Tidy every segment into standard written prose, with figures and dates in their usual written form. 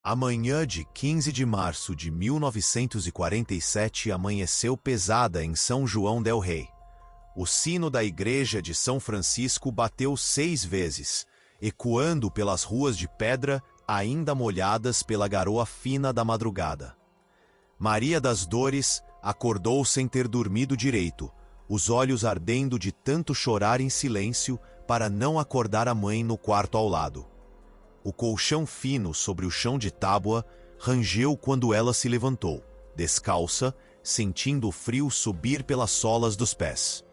A manhã de 15 de março de 1947 amanheceu pesada em São João del Rei. O sino da igreja de São Francisco bateu 6 vezes, ecoando pelas ruas de pedra ainda molhadas pela garoa fina da madrugada. Maria das Dores acordou sem ter dormido direito, os olhos ardendo de tanto chorar em silêncio para não acordar a mãe no quarto ao lado. O colchão fino sobre o chão de tábua rangeu quando ela se levantou, descalça, sentindo o frio subir pelas solas dos pés.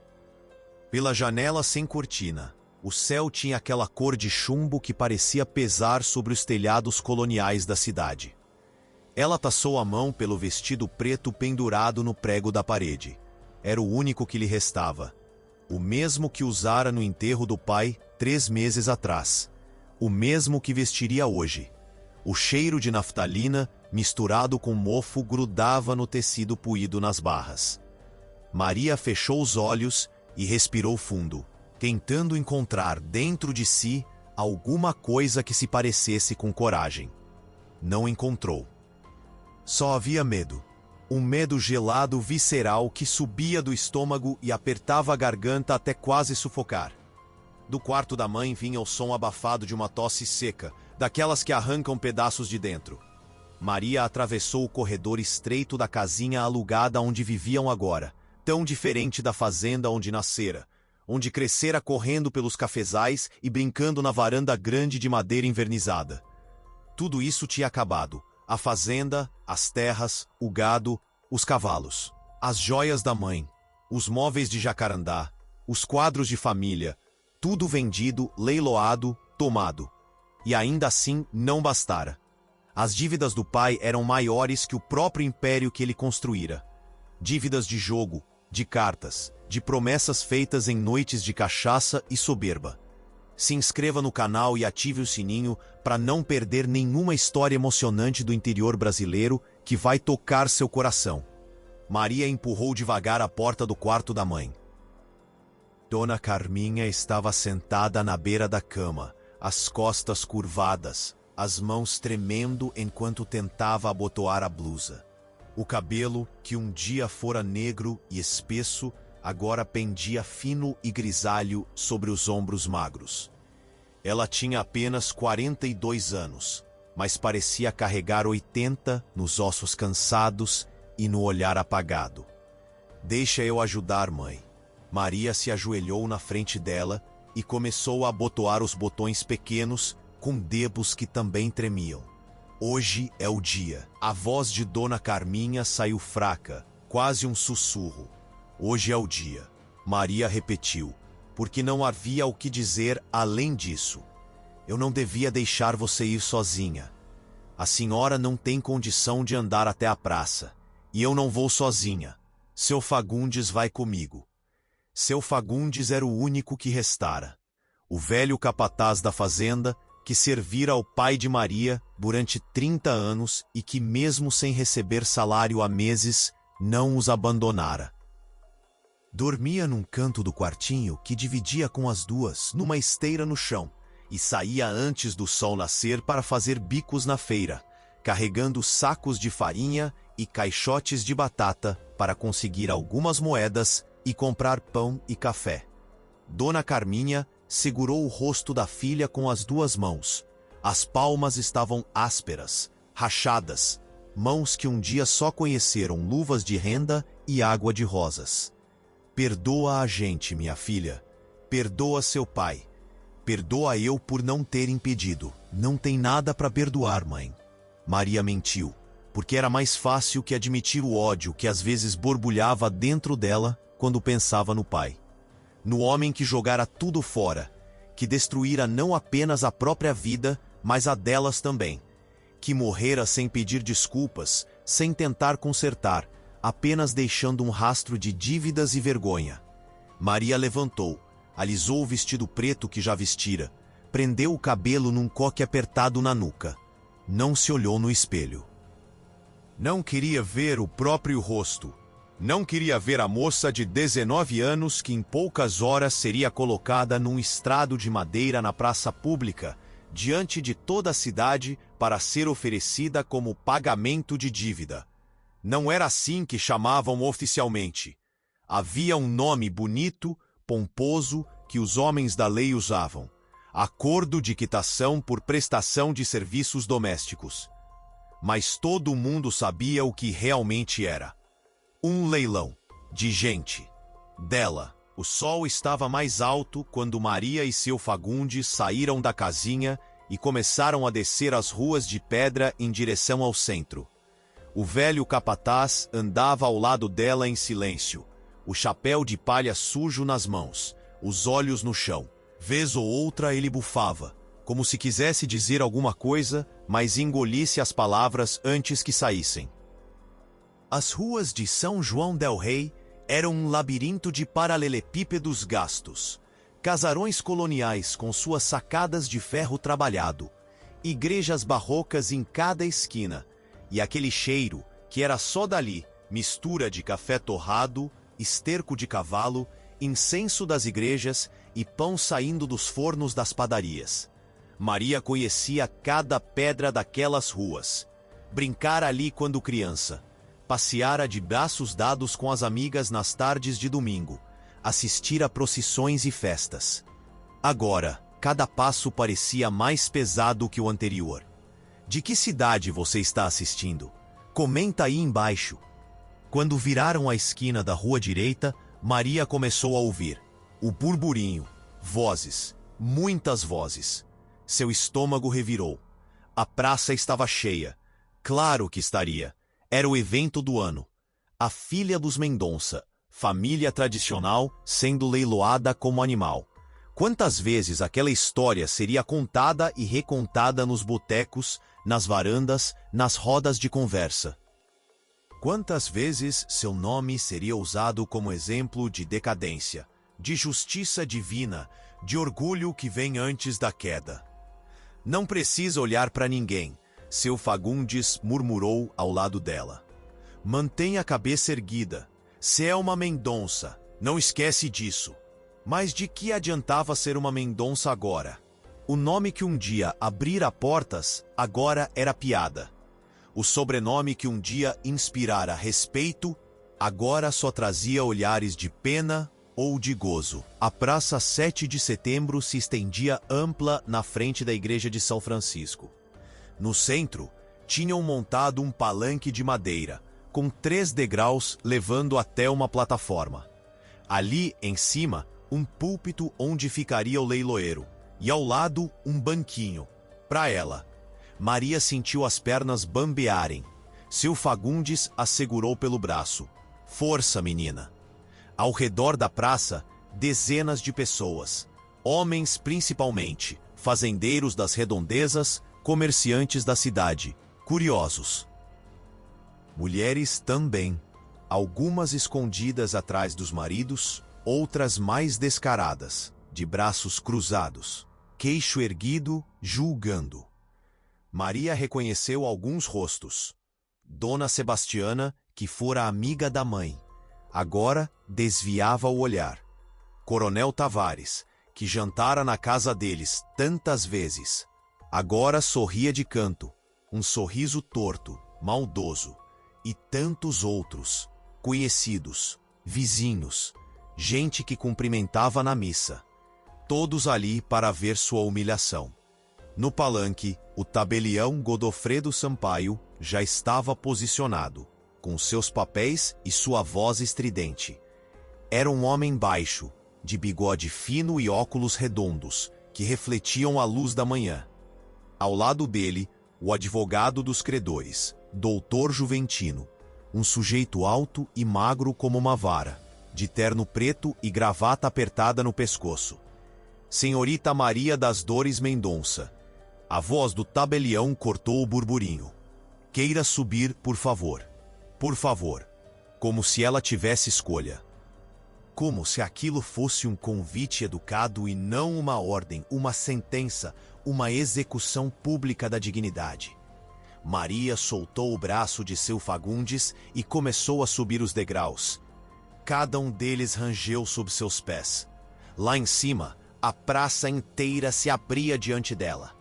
Pela janela sem cortina, o céu tinha aquela cor de chumbo que parecia pesar sobre os telhados coloniais da cidade. Ela passou a mão pelo vestido preto pendurado no prego da parede. Era o único que lhe restava. O mesmo que usara no enterro do pai 3 meses atrás. O mesmo que vestiria hoje. O cheiro de naftalina, misturado com mofo, grudava no tecido puído nas barras. Maria fechou os olhos e respirou fundo, tentando encontrar dentro de si alguma coisa que se parecesse com coragem. Não encontrou. Só havia medo. Um medo gelado, visceral, que subia do estômago e apertava a garganta até quase sufocar. Do quarto da mãe vinha o som abafado de uma tosse seca, daquelas que arrancam pedaços de dentro. Maria atravessou o corredor estreito da casinha alugada onde viviam agora, tão diferente da fazenda onde nascera, onde crescera correndo pelos cafezais e brincando na varanda grande de madeira envernizada. Tudo isso tinha acabado. A fazenda, as terras, o gado, os cavalos, as joias da mãe, os móveis de jacarandá, os quadros de família, tudo vendido, leiloado, tomado. E ainda assim não bastara. As dívidas do pai eram maiores que o próprio império que ele construíra. Dívidas de jogo, de cartas, de promessas feitas em noites de cachaça e soberba. Se inscreva no canal e ative o sininho para não perder nenhuma história emocionante do interior brasileiro que vai tocar seu coração. Maria empurrou devagar a porta do quarto da mãe. Dona Carminha estava sentada na beira da cama, as costas curvadas, as mãos tremendo enquanto tentava abotoar a blusa. O cabelo, que um dia fora negro e espesso, agora pendia fino e grisalho sobre os ombros magros. Ela tinha apenas 42 anos, mas parecia carregar 80 nos ossos cansados e no olhar apagado. Deixa eu ajudar, mãe. Maria se ajoelhou na frente dela e começou a abotoar os botões pequenos com dedos que também tremiam. Hoje é o dia. A voz de Dona Carminha saiu fraca, quase um sussurro. Hoje é o dia. Maria repetiu, porque não havia o que dizer além disso. Eu não devia deixar você ir sozinha. A senhora não tem condição de andar até a praça. E eu não vou sozinha. Seu Fagundes vai comigo. Seu Fagundes era o único que restara. O velho capataz da fazenda, que servira ao pai de Maria durante 30 anos e que, mesmo sem receber salário há meses, não os abandonara. Dormia num canto do quartinho que dividia com as duas, numa esteira no chão, e saía antes do sol nascer para fazer bicos na feira, carregando sacos de farinha e caixotes de batata para conseguir algumas moedas e comprar pão e café. Dona Carminha segurou o rosto da filha com as 2 mãos. As palmas estavam ásperas, rachadas, mãos que um dia só conheceram luvas de renda e água de rosas. Perdoa a gente, minha filha. Perdoa seu pai. Perdoa eu por não ter impedido. Não tem nada para perdoar, mãe. Maria mentiu, porque era mais fácil que admitir o ódio que às vezes borbulhava dentro dela quando pensava no pai. No homem que jogara tudo fora, que destruíra não apenas a própria vida, mas a delas também. Que morrera sem pedir desculpas, sem tentar consertar, apenas deixando um rastro de dívidas e vergonha. Maria levantou, alisou o vestido preto que já vestira, prendeu o cabelo num coque apertado na nuca. Não se olhou no espelho. Não queria ver o próprio rosto. Não queria ver a moça de 19 anos que em poucas horas seria colocada num estrado de madeira na praça pública, diante de toda a cidade para ser oferecida como pagamento de dívida. Não era assim que chamavam oficialmente. Havia um nome bonito, pomposo, que os homens da lei usavam: acordo de quitação por prestação de serviços domésticos. Mas todo mundo sabia o que realmente era: um leilão de gente. Dela. O sol estava mais alto quando Maria e seu Fagundes saíram da casinha e começaram a descer as ruas de pedra em direção ao centro. O velho capataz andava ao lado dela em silêncio, o chapéu de palha sujo nas mãos, os olhos no chão. Vez ou outra ele bufava, como se quisesse dizer alguma coisa, mas engolisse as palavras antes que saíssem. As ruas de São João del Rei eram um labirinto de paralelepípedos gastos, casarões coloniais com suas sacadas de ferro trabalhado, igrejas barrocas em cada esquina, e aquele cheiro, que era só dali, mistura de café torrado, esterco de cavalo, incenso das igrejas e pão saindo dos fornos das padarias. Maria conhecia cada pedra daquelas ruas. Brincara ali quando criança. Passeara de braços dados com as amigas nas tardes de domingo. Assistira a procissões e festas. Agora, cada passo parecia mais pesado que o anterior. De que cidade você está assistindo? Comenta aí embaixo. Quando viraram a esquina da rua direita, Maria começou a ouvir o burburinho, vozes, muitas vozes. Seu estômago revirou. A praça estava cheia. Claro que estaria. Era o evento do ano. A filha dos Mendonça, família tradicional, sendo leiloada como animal. Quantas vezes aquela história seria contada e recontada nos botecos, nas varandas, nas rodas de conversa? Quantas vezes seu nome seria usado como exemplo de decadência, de justiça divina, de orgulho que vem antes da queda? Não precisa olhar para ninguém, seu Fagundes murmurou ao lado dela. Mantenha a cabeça erguida. Se é uma Mendonça, não esquece disso. Mas de que adiantava ser uma Mendonça agora? O nome que um dia abrira portas, agora era piada. O sobrenome que um dia inspirara respeito, agora só trazia olhares de pena ou de gozo. A Praça 7 de Setembro se estendia ampla na frente da igreja de São Francisco. No centro, tinham montado um palanque de madeira, com 3 degraus levando até uma plataforma. Ali, em cima, um púlpito onde ficaria o leiloeiro, e ao lado, um banquinho. Para ela. Maria sentiu as pernas bambearem. Seu Fagundes a segurou pelo braço. Força, menina. Ao redor da praça, dezenas de pessoas. Homens principalmente, fazendeiros das redondezas, comerciantes da cidade, curiosos. Mulheres também, algumas escondidas atrás dos maridos, outras mais descaradas, de braços cruzados, queixo erguido, julgando. Maria reconheceu alguns rostos. Dona Sebastiana, que fora amiga da mãe, agora desviava o olhar. Coronel Tavares, que jantara na casa deles tantas vezes, agora sorria de canto, um sorriso torto, maldoso. E tantos outros, conhecidos, vizinhos, gente que cumprimentava na missa. Todos ali para ver sua humilhação. No palanque, o tabelião Godofredo Sampaio já estava posicionado, com seus papéis e sua voz estridente. Era um homem baixo, de bigode fino e óculos redondos, que refletiam a luz da manhã. Ao lado dele, o advogado dos credores, Doutor Juventino, um sujeito alto e magro como uma vara, de terno preto e gravata apertada no pescoço. Senhorita Maria das Dores Mendonça. A voz do tabelião cortou o burburinho. Queira subir, por favor. Por favor. Como se ela tivesse escolha. Como se aquilo fosse um convite educado e não uma ordem, uma sentença, uma execução pública da dignidade. Maria soltou o braço de seu Fagundes e começou a subir os degraus. Cada um deles rangeu sob seus pés. Lá em cima, a praça inteira se abria diante dela.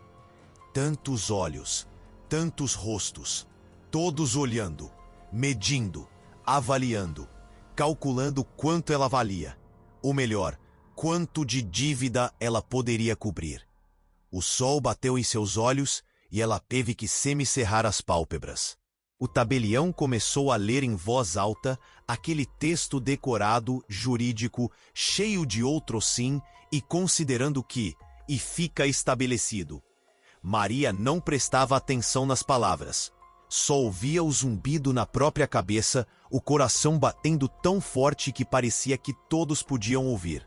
Tantos olhos, tantos rostos, todos olhando, medindo, avaliando, calculando quanto ela valia, ou melhor, quanto de dívida ela poderia cobrir. O sol bateu em seus olhos e ela teve que semicerrar as pálpebras. O tabelião começou a ler em voz alta aquele texto decorado, jurídico, cheio de outrossim e considerando que, e fica estabelecido. Maria não prestava atenção nas palavras. Só ouvia o zumbido na própria cabeça, o coração batendo tão forte que parecia que todos podiam ouvir.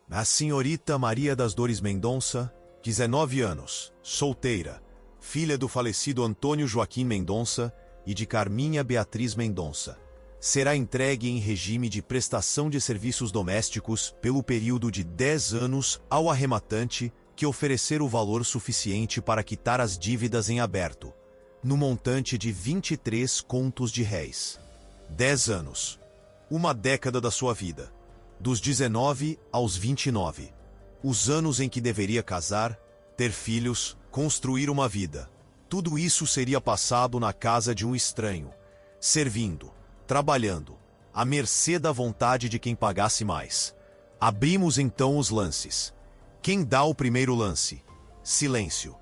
A senhorita Maria das Dores Mendonça, 19 anos, solteira, filha do falecido Antônio Joaquim Mendonça e de Carminha Beatriz Mendonça, será entregue em regime de prestação de serviços domésticos pelo período de 10 anos ao arrematante que oferecer o valor suficiente para quitar as dívidas em aberto, no montante de 23 contos de réis. 10 anos. Uma década da sua vida. Dos 19 aos 29. Os anos em que deveria casar, ter filhos, construir uma vida. Tudo isso seria passado na casa de um estranho, servindo, trabalhando, à mercê da vontade de quem pagasse mais. Abrimos então os lances. Quem dá o primeiro lance? Silêncio.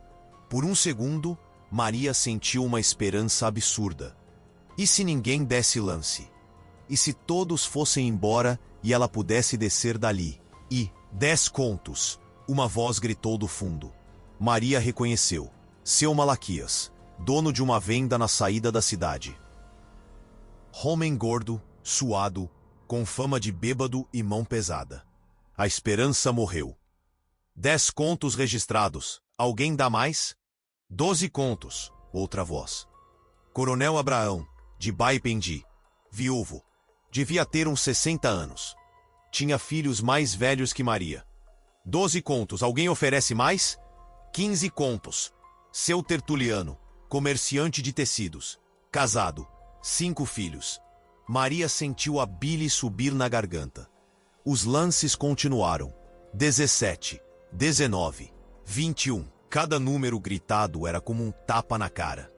Por um segundo, Maria sentiu uma esperança absurda. E se ninguém desse lance? E se todos fossem embora e ela pudesse descer dali? E, 10 contos, uma voz gritou do fundo. Maria reconheceu. Seu Malaquias, dono de uma venda na saída da cidade. Homem gordo, suado, com fama de bêbado e mão pesada. A esperança morreu. 10 contos registrados. Alguém dá mais? 12 contos. Outra voz. Coronel Abraão, de Baipendi. Viúvo. Devia ter uns 60 anos. Tinha filhos mais velhos que Maria. 12 contos. Alguém oferece mais? 15 contos. Seu Tertuliano, comerciante de tecidos. Casado. 5 filhos. Maria sentiu a bile subir na garganta. Os lances continuaram. 17, 19, 21. Cada número gritado era como um tapa na cara.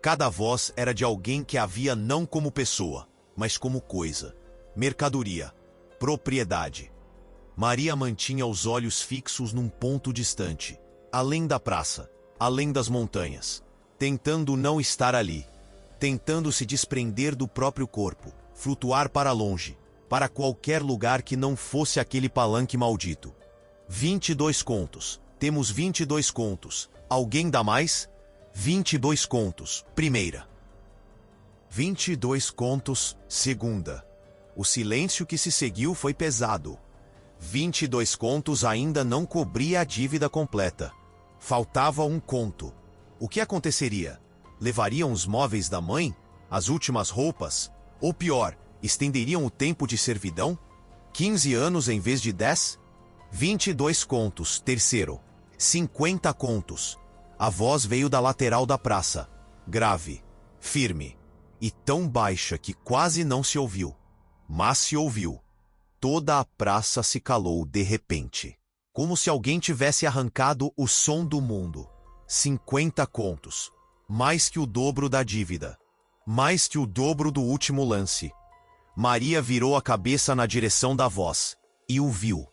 Cada voz era de alguém que havia não como pessoa, mas como coisa, mercadoria, propriedade. Maria mantinha os olhos fixos num ponto distante, além da praça, além das montanhas, tentando não estar ali, tentando se desprender do próprio corpo, flutuar para longe, para qualquer lugar que não fosse aquele palanque maldito. 22 contos. Temos 22 contos. Alguém dá mais? 22 contos. Primeira. 22 contos. Segunda. O silêncio que se seguiu foi pesado. 22 contos ainda não cobria a dívida completa. Faltava um conto. O que aconteceria? Levariam os móveis da mãe? As últimas roupas? Ou pior, estenderiam o tempo de servidão? 15 anos em vez de 10? 22 contos. Terceiro. 50 contos. A voz veio da lateral da praça. Grave, firme e tão baixa que quase não se ouviu. Mas se ouviu. Toda a praça se calou de repente. Como se alguém tivesse arrancado o som do mundo. 50 contos. Mais que o dobro da dívida. Mais que o dobro do último lance. Maria virou a cabeça na direção da voz. E o viu.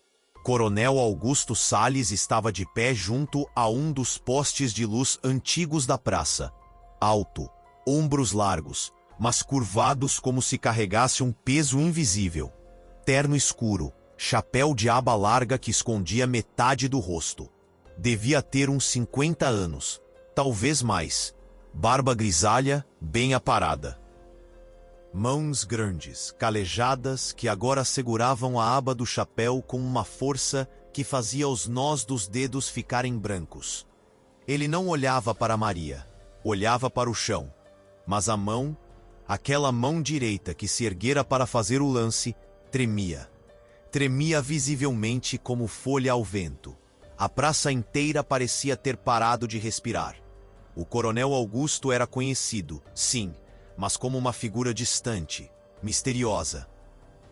Coronel Augusto Salles estava de pé junto a um dos postes de luz antigos da praça. Alto, ombros largos, mas curvados como se carregasse um peso invisível. Terno escuro, chapéu de aba larga que escondia metade do rosto. Devia ter uns 50 anos, talvez mais. Barba grisalha, bem aparada. Mãos grandes, calejadas, que agora seguravam a aba do chapéu com uma força que fazia os nós dos dedos ficarem brancos. Ele não olhava para Maria, olhava para o chão. Mas a mão, aquela mão direita que se erguera para fazer o lance, tremia. Tremia visivelmente como folha ao vento. A praça inteira parecia ter parado de respirar. O Coronel Augusto era conhecido, sim, mas como uma figura distante, misteriosa.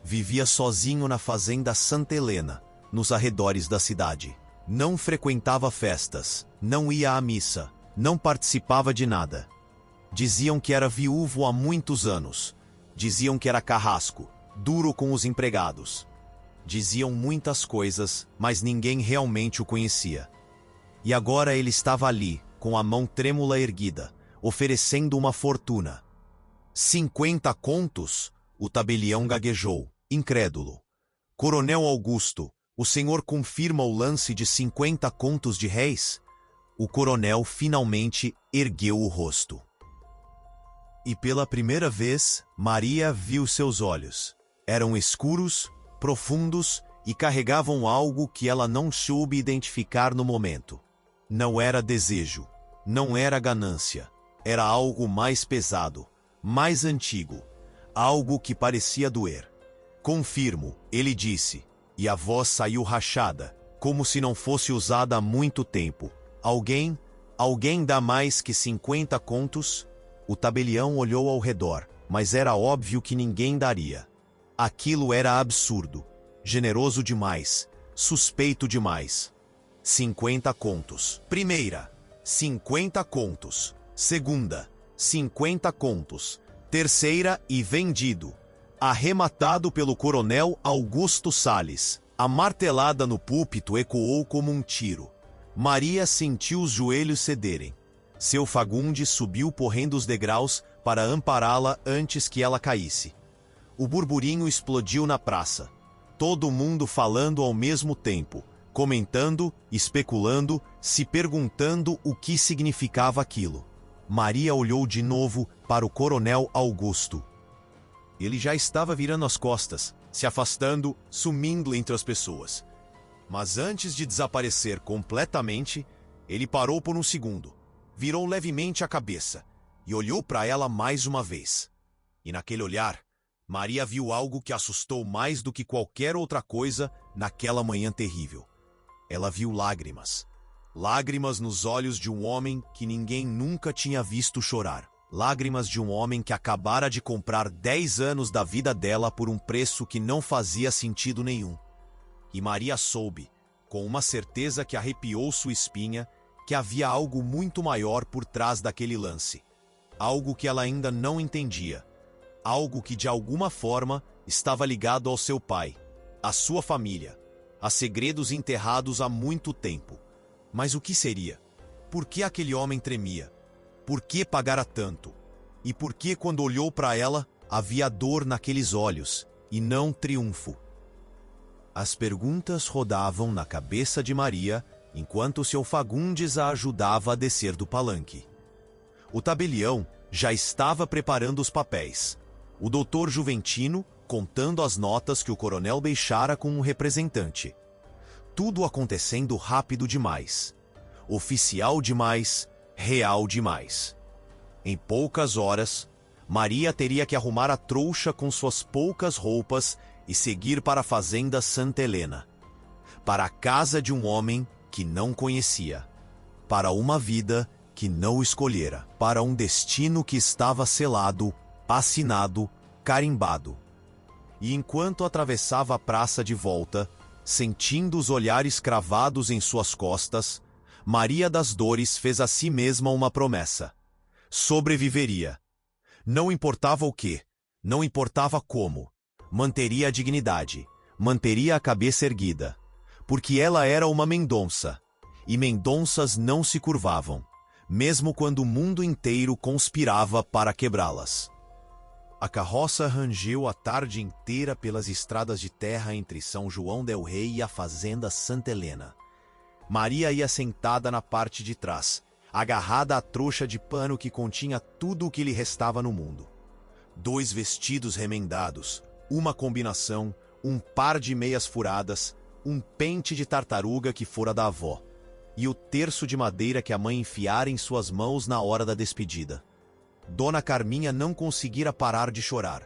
Vivia sozinho na fazenda Santa Helena, nos arredores da cidade. Não frequentava festas, Não ia à missa, não participava de nada. Diziam que era viúvo há muitos anos. Diziam que era carrasco, duro com os empregados. Diziam muitas coisas, mas ninguém realmente o conhecia. E agora ele estava ali, com a mão trêmula erguida, oferecendo uma fortuna. 50 contos? O tabelião gaguejou, incrédulo. Coronel Augusto, o senhor confirma o lance de 50 contos de réis? O coronel finalmente ergueu o rosto. E pela primeira vez, Maria viu seus olhos. Eram escuros, profundos e carregavam algo que ela não soube identificar no momento. Não era desejo, não era ganância. Era algo mais pesado, mais antigo, algo que parecia doer. Confirmo, ele disse, e a voz saiu rachada, como se não fosse usada há muito tempo. Alguém dá mais que 50 contos? O tabelião olhou ao redor, mas era óbvio que ninguém daria. Aquilo era absurdo, generoso demais, suspeito demais. 50 contos. Primeira, 50 contos. Segunda, 50 contos. Terceira e vendido. Arrematado pelo coronel Augusto Salles. A martelada no púlpito ecoou como um tiro. Maria sentiu os joelhos cederem. Seu Fagundes subiu correndo os degraus para ampará-la antes que ela caísse. O burburinho explodiu na praça. Todo mundo falando ao mesmo tempo, comentando, especulando, se perguntando o que significava aquilo. Maria olhou de novo para o coronel Augusto. Ele já estava virando as costas, se afastando, sumindo entre as pessoas. Mas antes de desaparecer completamente, ele parou por um segundo, virou levemente a cabeça e olhou para ela mais uma vez. E naquele olhar, Maria viu algo que assustou mais do que qualquer outra coisa naquela manhã terrível. Ela viu lágrimas. Lágrimas nos olhos de um homem que ninguém nunca tinha visto chorar. Lágrimas de um homem que acabara de comprar 10 anos da vida dela por um preço que não fazia sentido nenhum. E Maria soube, com uma certeza que arrepiou sua espinha, que havia algo muito maior por trás daquele lance. Algo que ela ainda não entendia. Algo que de alguma forma estava ligado ao seu pai, à sua família, a segredos enterrados há muito tempo. Mas o que seria? Por que aquele homem tremia? Por que pagara tanto? E por que, quando olhou para ela, havia dor naqueles olhos, e não triunfo? As perguntas rodavam na cabeça de Maria, enquanto seu Fagundes a ajudava a descer do palanque. O tabelião já estava preparando os papéis. O doutor Juventino contando as notas que o coronel deixara com um representante. Tudo acontecendo rápido demais. Oficial demais, real demais. Em poucas horas, Maria teria que arrumar a trouxa com suas poucas roupas e seguir para a fazenda Santa Helena. Para a casa de um homem que não conhecia. Para uma vida que não escolhera. Para um destino que estava selado, assinado, carimbado. E enquanto atravessava a praça de volta, sentindo os olhares cravados em suas costas, Maria das Dores fez a si mesma uma promessa. Sobreviveria. Não importava o que, não importava como. Manteria a dignidade, manteria a cabeça erguida. Porque ela era uma Mendonça. E Mendonças não se curvavam, mesmo quando o mundo inteiro conspirava para quebrá-las. A carroça rangeu a tarde inteira pelas estradas de terra entre São João del Rei e a fazenda Santa Helena. Maria ia sentada na parte de trás, agarrada à trouxa de pano que continha tudo o que lhe restava no mundo. 2 vestidos remendados, uma combinação, um par de meias furadas, um pente de tartaruga que fora da avó, e o terço de madeira que a mãe enfiara em suas mãos na hora da despedida. Dona Carminha não conseguira parar de chorar.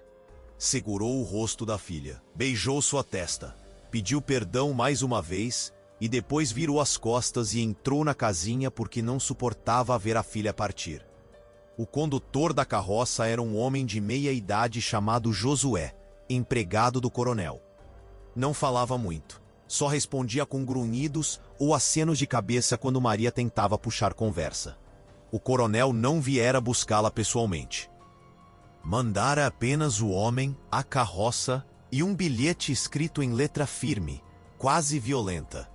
Segurou o rosto da filha, beijou sua testa, pediu perdão mais uma vez e depois virou as costas e entrou na casinha porque não suportava ver a filha partir. O condutor da carroça era um homem de meia idade chamado Josué, empregado do coronel. Não falava muito, Só respondia com grunhidos ou acenos de cabeça quando Maria tentava puxar conversa. O coronel não viera buscá-la pessoalmente. Mandara apenas o homem, a carroça e um bilhete escrito em letra firme, quase violenta.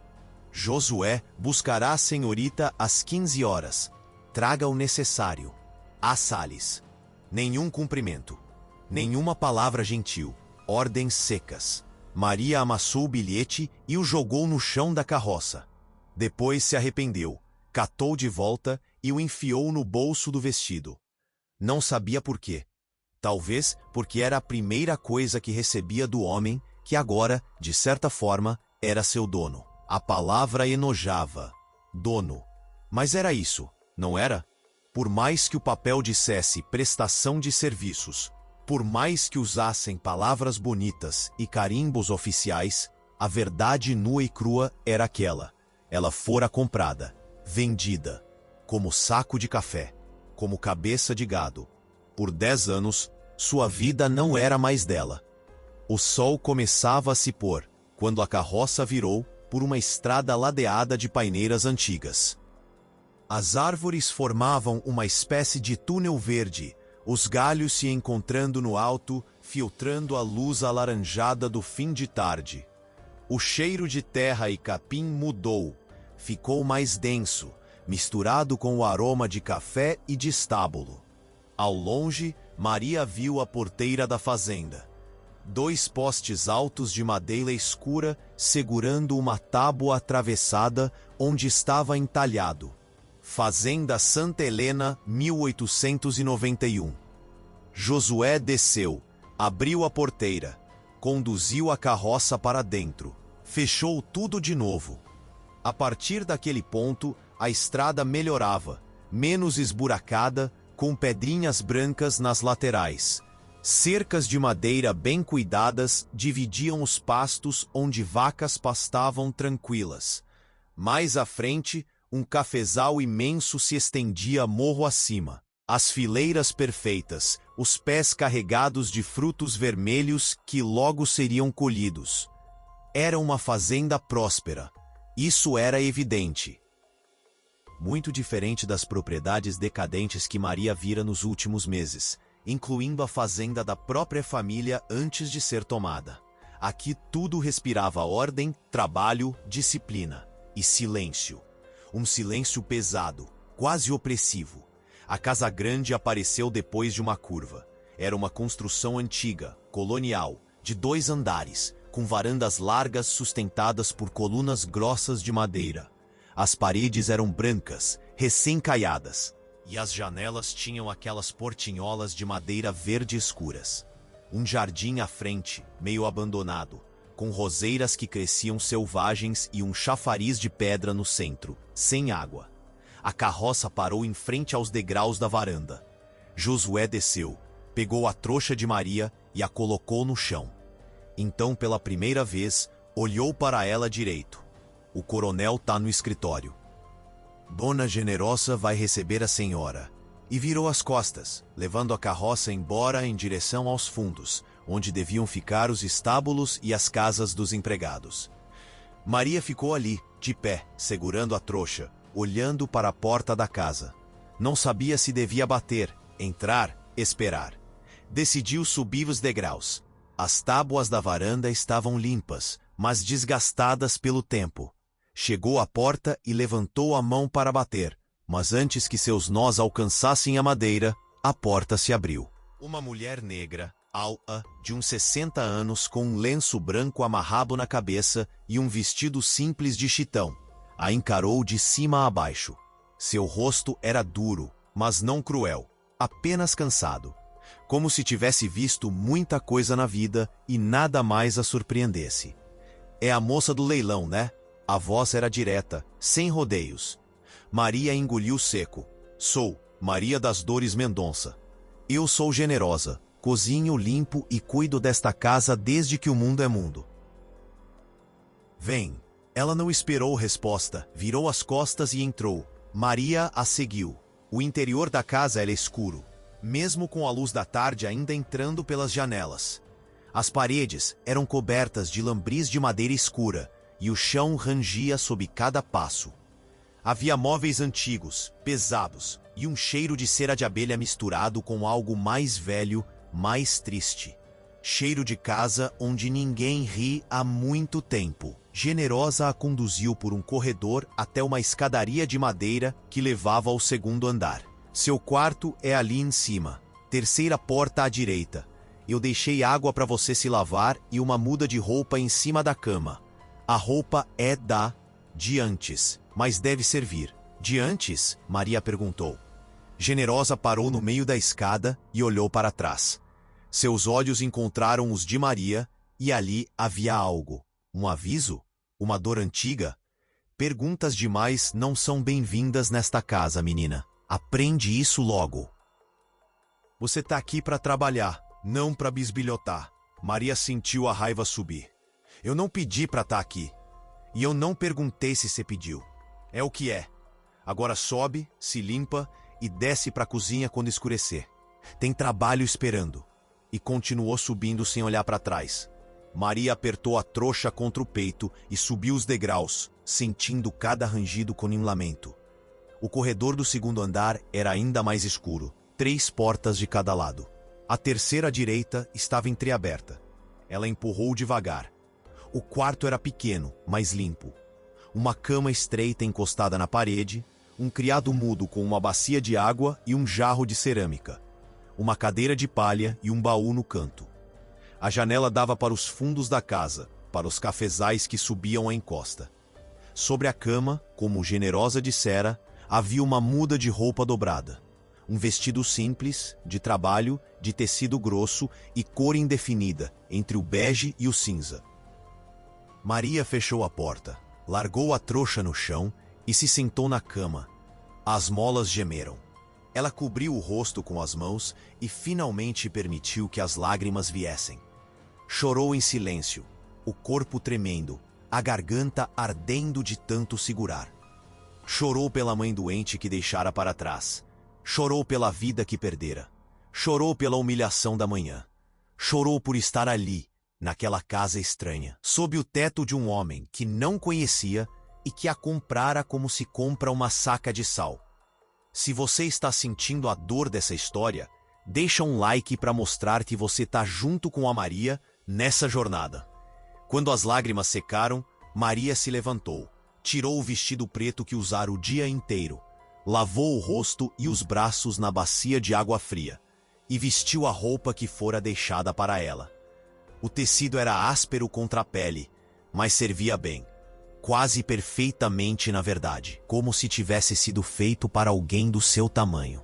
Josué buscará a senhorita às 15 horas. Traga o necessário. A Salles. Nenhum cumprimento. Nenhuma palavra gentil. Ordens secas. Maria amassou o bilhete e o jogou no chão da carroça. Depois se arrependeu, catou de volta e o enfiou no bolso do vestido. Não sabia por quê. Talvez porque era a primeira coisa que recebia do homem que agora, de certa forma, era seu dono. A palavra enojava. Dono. Mas era isso, não era? Por mais que o papel dissesse prestação de serviços, por mais que usassem palavras bonitas e carimbos oficiais, a verdade nua e crua era aquela. Ela fora comprada, vendida, como saco de café, como cabeça de gado. Por 10 anos, sua vida não era mais dela. O sol começava a se pôr, quando a carroça virou por uma estrada ladeada de paineiras antigas. As árvores formavam uma espécie de túnel verde, os galhos se encontrando no alto, filtrando a luz alaranjada do fim de tarde. O cheiro de terra e capim mudou, ficou mais denso, misturado com o aroma de café e de estábulo. Ao longe, Maria viu a porteira da fazenda. 2 postes altos de madeira escura segurando uma tábua atravessada onde estava entalhado. Fazenda Santa Helena, 1891. Josué desceu, abriu a porteira, conduziu a carroça para dentro, fechou tudo de novo. A partir daquele ponto, a estrada melhorava, menos esburacada, com pedrinhas brancas nas laterais. Cercas de madeira bem cuidadas dividiam os pastos onde vacas pastavam tranquilas. Mais à frente, um cafezal imenso se estendia morro acima. As fileiras perfeitas, os pés carregados de frutos vermelhos que logo seriam colhidos. Era uma fazenda próspera. Isso era evidente. Muito diferente das propriedades decadentes que Maria vira nos últimos meses, incluindo a fazenda da própria família antes de ser tomada. Aqui tudo respirava ordem, trabalho, disciplina e silêncio. Um silêncio pesado, quase opressivo. A casa grande apareceu depois de uma curva. Era uma construção antiga, colonial, de 2 andares, com varandas largas sustentadas por colunas grossas de madeira. As paredes eram brancas, recém-caiadas, e as janelas tinham aquelas portinholas de madeira verde escuras. Um jardim à frente, meio abandonado, com roseiras que cresciam selvagens e um chafariz de pedra no centro, sem água. A carroça parou em frente aos degraus da varanda. Josué desceu, pegou a trouxa de Maria e a colocou no chão. Então, pela primeira vez, olhou para ela direito. O coronel tá no escritório. Dona Generosa vai receber a senhora. E virou as costas, levando a carroça embora em direção aos fundos, onde deviam ficar os estábulos e as casas dos empregados. Maria ficou ali, de pé, segurando a trouxa, olhando para a porta da casa. Não sabia se devia bater, entrar, esperar. Decidiu subir os degraus. As tábuas da varanda estavam limpas, mas desgastadas pelo tempo. Chegou à porta e levantou a mão para bater, mas antes que seus nós alcançassem a madeira, a porta se abriu. Uma mulher negra, alta, de uns 60 anos, com um lenço branco amarrado na cabeça e um vestido simples de chitão, a encarou de cima a baixo. Seu rosto era duro, mas não cruel, apenas cansado, como se tivesse visto muita coisa na vida e nada mais a surpreendesse. É a moça do leilão, né? A voz era direta, sem rodeios. Maria engoliu seco. Sou Maria das Dores Mendonça. Eu sou generosa, cozinho limpo e cuido desta casa desde que o mundo é mundo. Vem. Ela não esperou resposta, virou as costas e entrou. Maria a seguiu. O interior da casa era escuro, mesmo com a luz da tarde ainda entrando pelas janelas. As paredes eram cobertas de lambris de madeira escura, e o chão rangia sob cada passo. Havia móveis antigos, pesados, e um cheiro de cera de abelha misturado com algo mais velho, mais triste. Cheiro de casa onde ninguém ri há muito tempo. Generosa a conduziu por um corredor até uma escadaria de madeira que levava ao segundo andar. Seu quarto é ali em cima, terceira porta à direita. Eu deixei água para você se lavar e uma muda de roupa em cima da cama. A roupa é de antes, mas deve servir. De antes? Maria perguntou. Generosa parou no meio da escada e olhou para trás. Seus olhos encontraram os de Maria e ali havia algo. Um aviso? Uma dor antiga? Perguntas demais não são bem-vindas nesta casa, menina. Aprende isso logo. Você tá aqui para trabalhar, não para bisbilhotar. Maria sentiu a raiva subir. Eu não pedi para estar aqui. E eu não perguntei se você pediu. É o que é. Agora sobe, se limpa e desce para a cozinha quando escurecer. Tem trabalho esperando. E continuou subindo sem olhar para trás. Maria apertou a trouxa contra o peito e subiu os degraus, sentindo cada rangido com um lamento. O corredor do segundo andar era ainda mais escuro, 3 portas de cada lado. A terceira à direita estava entreaberta. Ela empurrou devagar. O quarto era pequeno, mas limpo. Uma cama estreita encostada na parede, um criado mudo com uma bacia de água e um jarro de cerâmica. Uma cadeira de palha e um baú no canto. A janela dava para os fundos da casa, para os cafezais que subiam a encosta. Sobre a cama, como Generosa dissera, havia uma muda de roupa dobrada. Um vestido simples, de trabalho, de tecido grosso e cor indefinida, entre o bege e o cinza. Maria fechou a porta, largou a trouxa no chão e se sentou na cama. As molas gemeram. Ela cobriu o rosto com as mãos e finalmente permitiu que as lágrimas viessem. Chorou em silêncio, o corpo tremendo, a garganta ardendo de tanto segurar. Chorou pela mãe doente que deixara para trás. Chorou pela vida que perdera. Chorou pela humilhação da manhã. Chorou por estar ali, naquela casa estranha, sob o teto de um homem que não conhecia e que a comprara como se compra uma saca de sal. Se você está sentindo a dor dessa história, deixa um like para mostrar que você está junto com a Maria nessa jornada. Quando as lágrimas secaram, Maria se levantou, tirou o vestido preto que usara o dia inteiro, lavou o rosto e os braços na bacia de água fria e vestiu a roupa que fora deixada para ela. O tecido era áspero contra a pele, mas servia bem. Quase perfeitamente, na verdade, como se tivesse sido feito para alguém do seu tamanho.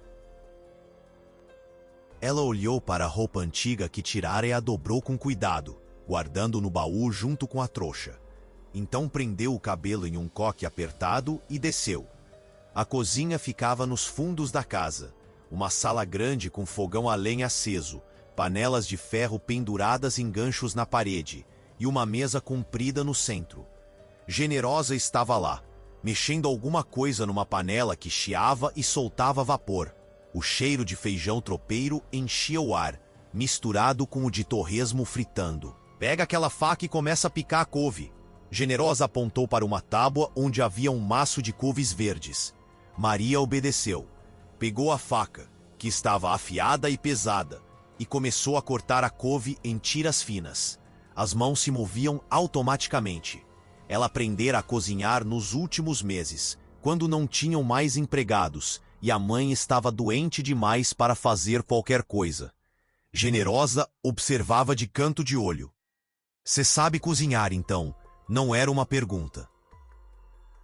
Ela olhou para a roupa antiga que tirara e a dobrou com cuidado, guardando no baú junto com a trouxa. Então prendeu o cabelo em um coque apertado e desceu. A cozinha ficava nos fundos da casa, uma sala grande com fogão a lenha aceso, panelas de ferro penduradas em ganchos na parede e uma mesa comprida no centro. Generosa estava lá, mexendo alguma coisa numa panela que chiava e soltava vapor. O cheiro de feijão tropeiro enchia o ar, misturado com o de torresmo fritando. Pega aquela faca e começa a picar a couve. Generosa apontou para uma tábua onde havia um maço de couves verdes. Maria obedeceu. Pegou a faca, que estava afiada e pesada, e começou a cortar a couve em tiras finas. As mãos se moviam automaticamente. Ela aprendera a cozinhar nos últimos meses, quando não tinham mais empregados, e a mãe estava doente demais para fazer qualquer coisa. Generosa observava de canto de olho. Cê sabe cozinhar, então? Não era uma pergunta.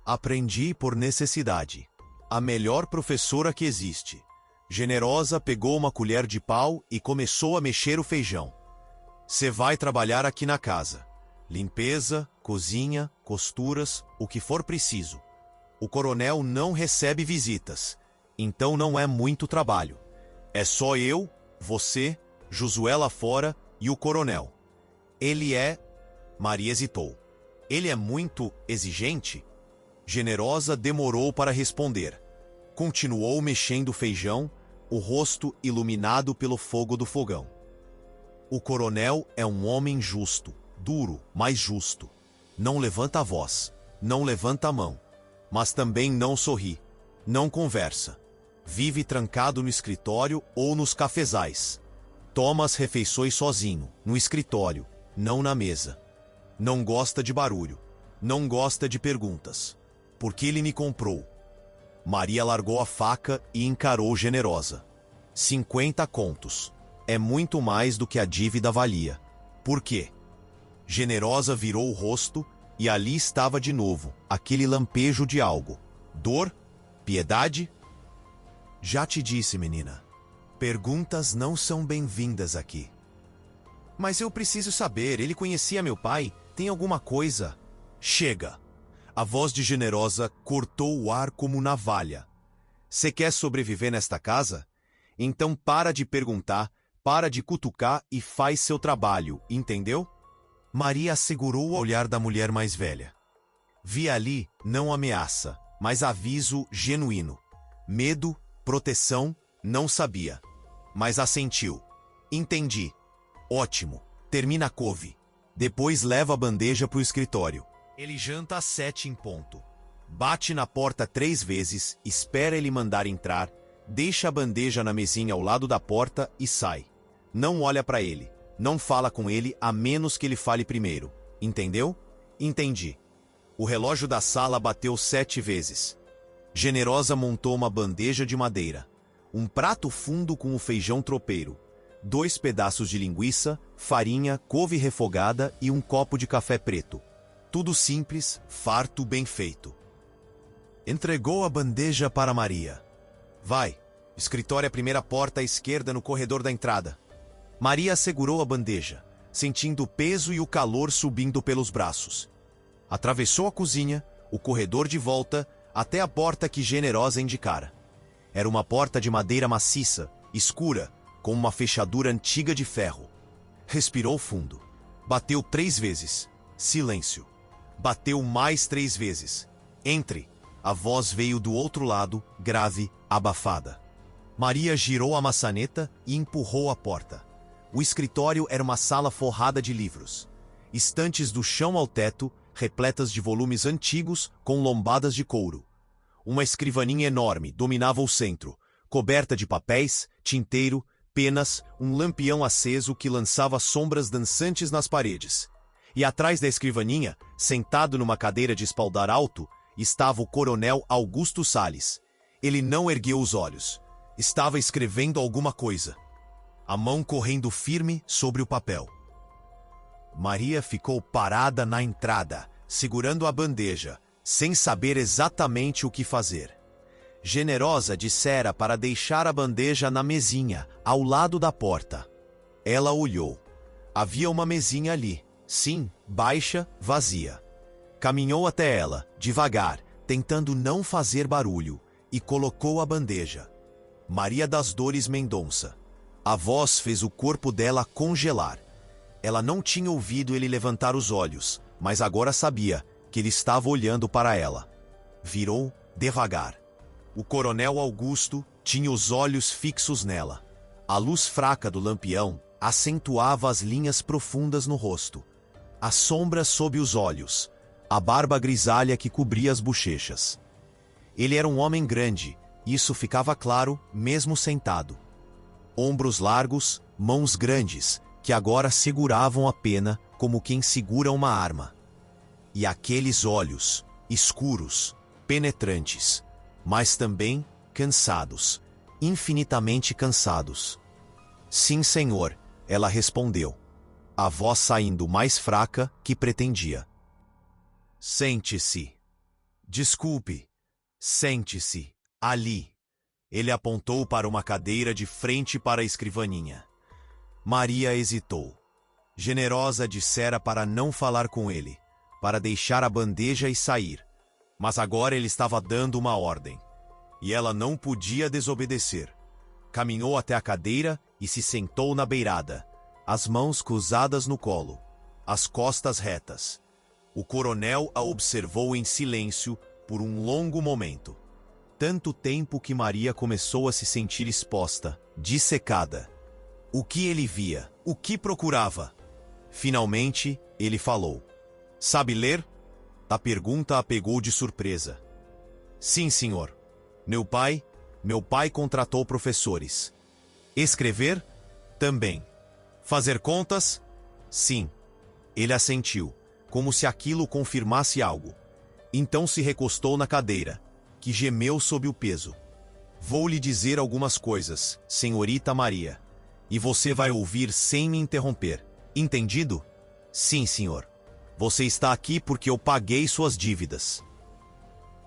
Aprendi por necessidade. A melhor professora que existe. Generosa pegou uma colher de pau e começou a mexer o feijão. Cê vai trabalhar aqui na casa. Limpeza, cozinha, costuras, o que for preciso. O coronel não recebe visitas, então não é muito trabalho. É só eu, você, Josué lá fora e o coronel. Ele é... Maria hesitou. Ele é muito exigente? Generosa demorou para responder. Continuou mexendo o feijão, o rosto iluminado pelo fogo do fogão. O coronel é um homem justo, duro, mas justo. Não levanta a voz, não levanta a mão, mas também não sorri, não conversa. Vive trancado no escritório ou nos cafezais. Toma as refeições sozinho, no escritório, não na mesa. Não gosta de barulho, não gosta de perguntas. Por que ele me comprou? Maria largou a faca e encarou Generosa. 50 contos. É muito mais do que a dívida valia. Por quê? Generosa virou o rosto e ali estava de novo, aquele lampejo de algo. Dor? Piedade? Já te disse, menina. Perguntas não são bem-vindas aqui. Mas eu preciso saber, ele conhecia meu pai? Tem alguma coisa? Chega! A voz de Generosa cortou o ar como navalha. Você quer sobreviver nesta casa? Então para de perguntar, para de cutucar e faz seu trabalho, entendeu? Maria segurou o olhar da mulher mais velha. Vi ali não ameaça, mas aviso genuíno. Medo, proteção, não sabia. Mas assentiu. Entendi. Ótimo. Termina a couve. Depois leva a bandeja para o escritório. Ele janta às 7 em ponto. Bate na porta 3 vezes, espera ele mandar entrar, deixa a bandeja na mesinha ao lado da porta e sai. Não olha para ele. Não fala com ele a menos que ele fale primeiro. Entendeu? Entendi. O relógio da sala bateu 7 vezes. Generosa montou uma bandeja de madeira. Um prato fundo com o feijão tropeiro. 2 pedaços de linguiça, farinha, couve refogada e um copo de café preto. Tudo simples, farto, bem feito. Entregou a bandeja para Maria. Vai, escritório à primeira porta à esquerda no corredor da entrada. Maria segurou a bandeja, sentindo o peso e o calor subindo pelos braços. Atravessou a cozinha, o corredor de volta, até a porta que Generosa indicara. Era uma porta de madeira maciça, escura, com uma fechadura antiga de ferro. Respirou fundo. Bateu 3 vezes. Silêncio. Bateu mais 3 vezes. Entre. A voz veio do outro lado, grave, abafada. Maria girou a maçaneta e empurrou a porta. O escritório era uma sala forrada de livros. Estantes do chão ao teto, repletas de volumes antigos com lombadas de couro. Uma escrivaninha enorme dominava o centro, coberta de papéis, tinteiro, penas, um lampião aceso que lançava sombras dançantes nas paredes. E atrás da escrivaninha, sentado numa cadeira de espaldar alto, estava o coronel Augusto Salles. Ele não ergueu os olhos. Estava escrevendo alguma coisa. A mão correndo firme sobre o papel. Maria ficou parada na entrada, segurando a bandeja, sem saber exatamente o que fazer. Generosa dissera para deixar a bandeja na mesinha, ao lado da porta. Ela olhou. Havia uma mesinha ali. Sim, baixa, vazia. Caminhou até ela, devagar, tentando não fazer barulho, e colocou a bandeja. Maria das Dores Mendonça. A voz fez o corpo dela congelar. Ela não tinha ouvido ele levantar os olhos, mas agora sabia que ele estava olhando para ela. Virou devagar. O coronel Augusto tinha os olhos fixos nela. A luz fraca do lampião acentuava as linhas profundas no rosto. A sombra sob os olhos, a barba grisalha que cobria as bochechas. Ele era um homem grande, isso ficava claro mesmo sentado. Ombros largos, mãos grandes, que agora seguravam a pena como quem segura uma arma. E aqueles olhos, escuros, penetrantes, mas também cansados, infinitamente cansados. Sim, senhor, ela respondeu, a voz saindo mais fraca que pretendia. Sente-se. Desculpe. Sente-se. Ali. Ele apontou para uma cadeira de frente para a escrivaninha. Maria hesitou. Generosa dissera para não falar com ele, para deixar a bandeja e sair. Mas agora ele estava dando uma ordem. E ela não podia desobedecer. Caminhou até a cadeira e se sentou na beirada, as mãos cruzadas no colo, as costas retas. O coronel a observou em silêncio por um longo momento. Tanto tempo que Maria começou a se sentir exposta, dissecada. O que ele via? O que procurava? Finalmente, ele falou. Sabe ler? A pergunta a pegou de surpresa. Sim, senhor. Meu pai contratou professores. Escrever? Também. Fazer contas? Sim. Ele assentiu, como se aquilo confirmasse algo. Então se recostou na cadeira, que gemeu sob o peso. Vou lhe dizer algumas coisas, senhorita Maria. E você vai ouvir sem me interromper. Entendido? Sim, senhor. Você está aqui porque eu paguei suas dívidas.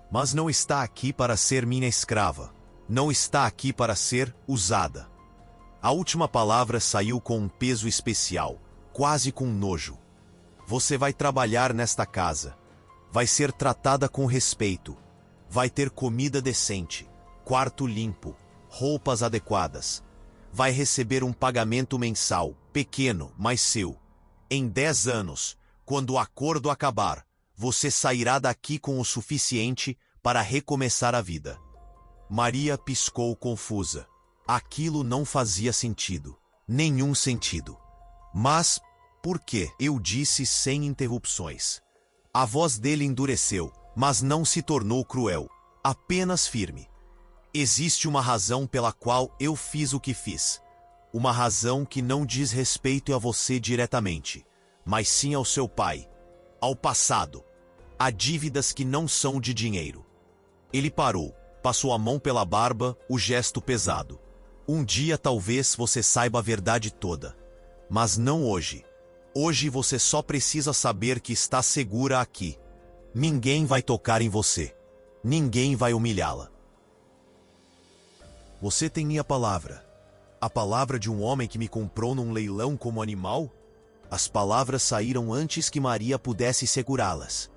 Mas não está aqui para ser minha escrava. Não está aqui para ser usada. A última palavra saiu com um peso especial, quase com nojo. Você vai trabalhar nesta casa. Vai ser tratada com respeito. Vai ter comida decente, quarto limpo, roupas adequadas. Vai receber um pagamento mensal, pequeno, mas seu. Em 10 anos, quando o acordo acabar, você sairá daqui com o suficiente para recomeçar a vida. Maria piscou confusa. Aquilo não fazia sentido. Nenhum sentido. Mas, por quê? Eu disse sem interrupções. A voz dele endureceu, mas não se tornou cruel, apenas firme. Existe uma razão pela qual eu fiz o que fiz. Uma razão que não diz respeito a você diretamente, mas sim ao seu pai, ao passado, a dívidas que não são de dinheiro. Ele parou, passou a mão pela barba, o gesto pesado. Um dia talvez você saiba a verdade toda, mas não hoje. Hoje você só precisa saber que está segura aqui. Ninguém vai tocar em você. Ninguém vai humilhá-la. Você tem minha palavra. A palavra de um homem que me comprou num leilão como animal? As palavras saíram antes que Maria pudesse segurá-las.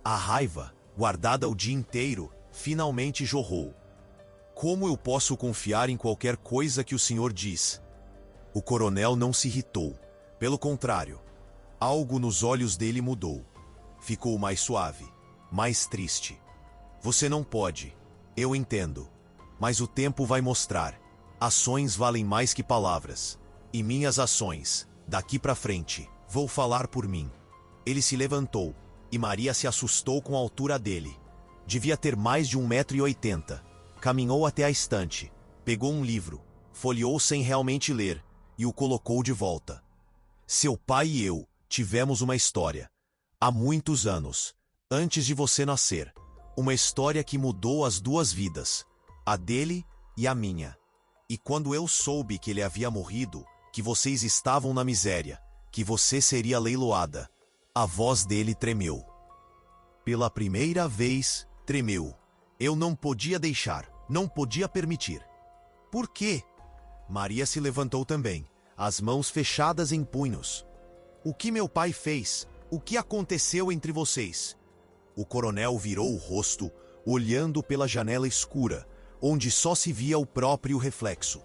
A raiva, guardada o dia inteiro, finalmente jorrou. Como eu posso confiar em qualquer coisa que o senhor diz? O coronel não se irritou. Pelo contrário, algo nos olhos dele mudou. Ficou mais suave, mais triste. Você não pode. Eu entendo. Mas o tempo vai mostrar. Ações valem mais que palavras. E minhas ações, daqui pra frente, vou falar por mim. Ele se levantou, e Maria se assustou com a altura dele. Devia ter mais de 1,80 m. Caminhou até a estante, pegou um livro, folheou sem realmente ler, e o colocou de volta. Seu pai e eu tivemos uma história. Há muitos anos, antes de você nascer. Uma história que mudou as duas vidas, a dele e a minha. E quando eu soube que ele havia morrido, que vocês estavam na miséria, que você seria leiloada, a voz dele tremeu. Pela primeira vez, tremeu. Eu não podia deixar, não podia permitir. Por quê? Maria se levantou também, as mãos fechadas em punhos. O que meu pai fez? O que aconteceu entre vocês? O coronel virou o rosto, olhando pela janela escura, onde só se via o próprio reflexo.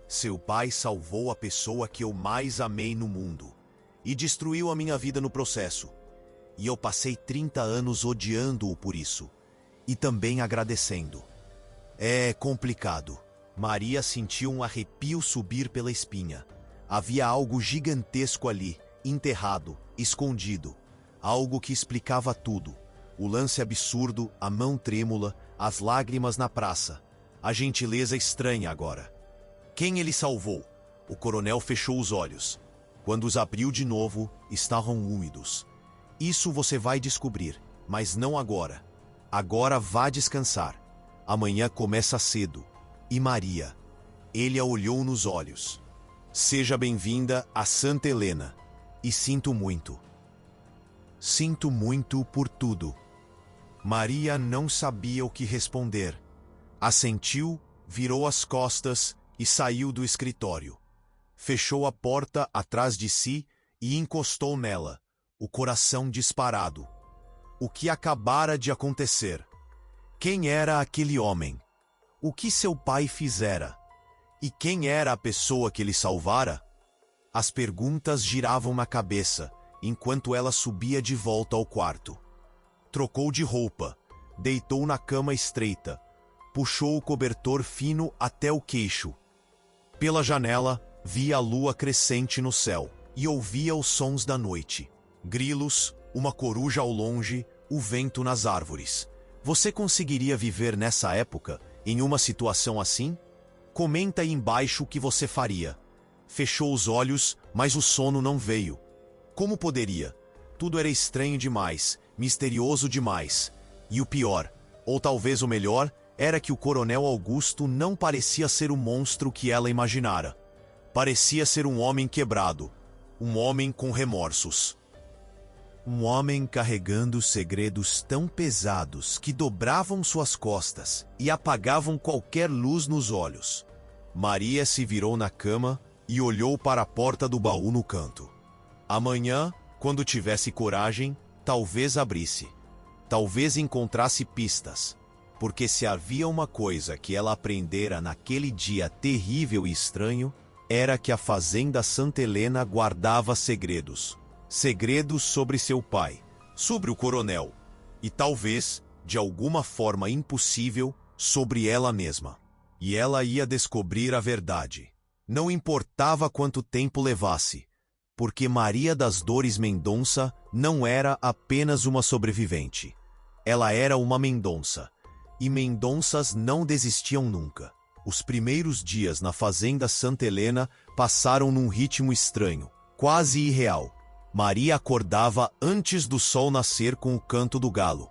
Seu pai salvou a pessoa que eu mais amei no mundo e destruiu a minha vida no processo. E eu passei 30 anos odiando-o por isso e também agradecendo. É complicado. Maria sentiu um arrepio subir pela espinha. Havia algo gigantesco ali, enterrado, escondido. Algo que explicava tudo. O lance absurdo, a mão trêmula, as lágrimas na praça. A gentileza estranha agora. Quem ele salvou? O coronel fechou os olhos. Quando os abriu de novo, estavam úmidos. Isso você vai descobrir, mas não agora. Agora vá descansar. Amanhã começa cedo. E Maria? Ele a olhou nos olhos. Seja bem-vinda a Santa Helena. E sinto muito. Sinto muito por tudo. Maria não sabia o que responder. Assentiu, virou as costas e saiu do escritório. Fechou a porta atrás de si e encostou nela, o coração disparado. O que acabara de acontecer? Quem era aquele homem? O que seu pai fizera? E quem era a pessoa que ele salvara? As perguntas giravam na cabeça, enquanto ela subia de volta ao quarto. Trocou de roupa, deitou na cama estreita, puxou o cobertor fino até o queixo. Pela janela, via a lua crescente no céu e ouvia os sons da noite. Grilos, uma coruja ao longe, o vento nas árvores. Você conseguiria viver nessa época, em uma situação assim? Comenta aí embaixo o que você faria. Fechou os olhos, mas o sono não veio. Como poderia? Tudo era estranho demais, misterioso demais. E o pior, ou talvez o melhor, era que o Coronel Augusto não parecia ser o monstro que ela imaginara. Parecia ser um homem quebrado, um homem com remorsos. Um homem carregando segredos tão pesados que dobravam suas costas e apagavam qualquer luz nos olhos. Maria se virou na cama e olhou para a porta do baú no canto. Amanhã, quando tivesse coragem, talvez abrisse. Talvez encontrasse pistas. Porque se havia uma coisa que ela aprendera naquele dia terrível e estranho, era que a fazenda Santa Helena guardava segredos. Segredos sobre seu pai, sobre o coronel, e talvez, de alguma forma impossível, sobre ela mesma. E ela ia descobrir a verdade. Não importava quanto tempo levasse, porque Maria das Dores Mendonça não era apenas uma sobrevivente. Ela era uma Mendonça. E Mendonças não desistiam nunca. Os primeiros dias na fazenda Santa Helena passaram num ritmo estranho, quase irreal. Maria acordava antes do sol nascer com o canto do galo.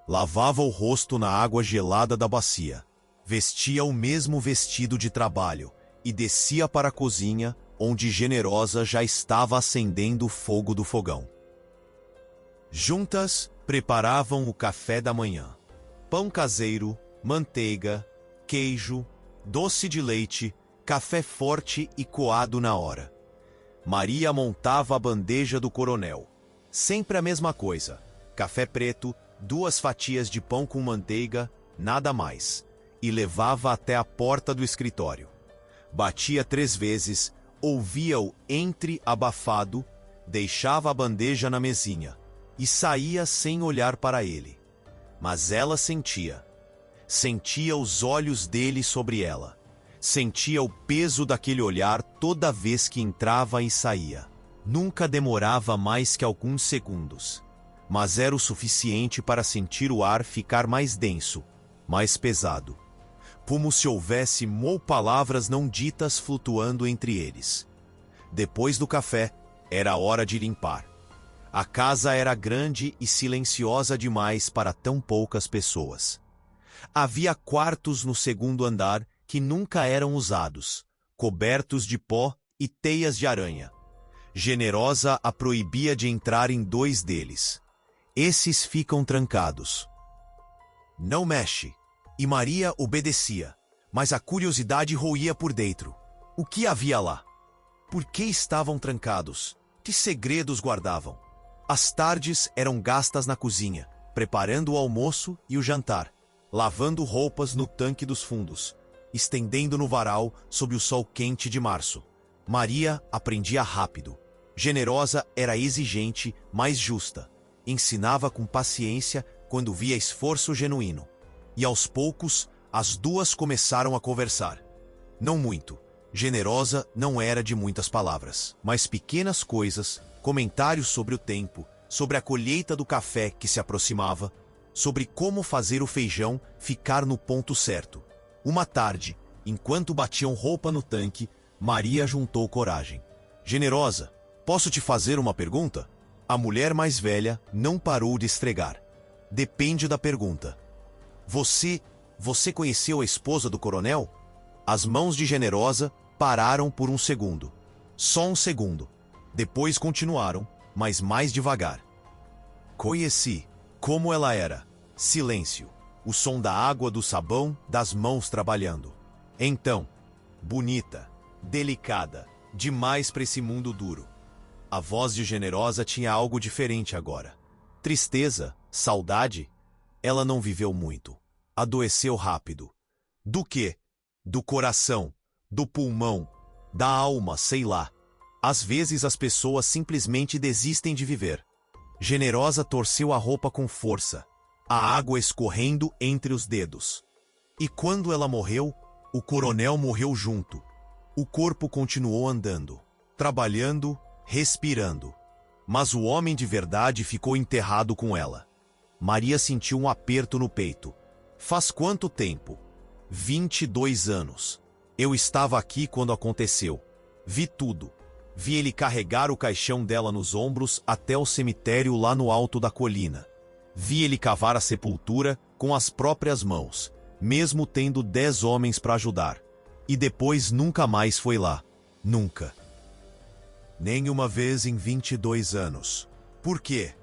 Lavava o rosto na água gelada da bacia. Vestia o mesmo vestido de trabalho e descia para a cozinha, onde Generosa já estava acendendo o fogo do fogão. Juntas, preparavam o café da manhã. Pão caseiro, manteiga, queijo, doce de leite, café forte e coado na hora. Maria montava a bandeja do coronel. Sempre a mesma coisa. Café preto, 2 fatias de pão com manteiga, nada mais. E levava até a porta do escritório. Batia 3 vezes, ouvia-o entre abafado, deixava a bandeja na mesinha e saía sem olhar para ele. Mas ela sentia. Sentia os olhos dele sobre ela. Sentia o peso daquele olhar toda vez que entrava e saía. Nunca demorava mais que alguns segundos. Mas era o suficiente para sentir o ar ficar mais denso, mais pesado. Como se houvesse 1000 palavras não ditas flutuando entre eles. Depois do café, era hora de limpar. A casa era grande e silenciosa demais para tão poucas pessoas. Havia quartos no 2º andar que nunca eram usados, cobertos de pó e teias de aranha. Generosa a proibia de entrar em 2 deles. Esses ficam trancados. Não mexe. E Maria obedecia, mas a curiosidade roía por dentro. O que havia lá? Por que estavam trancados? Que segredos guardavam? As tardes eram gastas na cozinha, preparando o almoço e o jantar, lavando roupas no tanque dos fundos, estendendo no varal sob o sol quente de março. Maria aprendia rápido. Generosa era exigente, mas justa. Ensinava com paciência quando via esforço genuíno. E aos poucos, as duas começaram a conversar. Não muito. Generosa não era de muitas palavras, mas pequenas coisas, comentários sobre o tempo, sobre a colheita do café que se aproximava, sobre como fazer o feijão ficar no ponto certo. Uma tarde, enquanto batiam roupa no tanque, Maria juntou coragem. Generosa, posso te fazer uma pergunta? A mulher mais velha não parou de esfregar. Depende da pergunta. Você conheceu a esposa do coronel? As mãos de Generosa pararam por um segundo. Só um segundo. Depois continuaram, mas mais devagar. Conheci. Como ela era. Silêncio. O som da água do sabão, das mãos trabalhando. Então, bonita, delicada, demais para esse mundo duro. A voz de Generosa tinha algo diferente agora. Tristeza, saudade. Ela não viveu muito. Adoeceu rápido. Do quê? Do coração, do pulmão, da alma, sei lá. Às vezes as pessoas simplesmente desistem de viver. Generosa torceu a roupa com força, a água escorrendo entre os dedos. E quando ela morreu, o coronel morreu junto. O corpo continuou andando, trabalhando, respirando. Mas o homem de verdade ficou enterrado com ela. Maria sentiu um aperto no peito. Faz quanto tempo? 22 anos. Eu estava aqui quando aconteceu. Vi tudo. Vi ele carregar o caixão dela nos ombros até o cemitério lá no alto da colina. Vi ele cavar a sepultura com as próprias mãos, mesmo tendo 10 homens para ajudar. E depois nunca mais foi lá. Nunca. Nem uma vez em 22 anos. Por quê?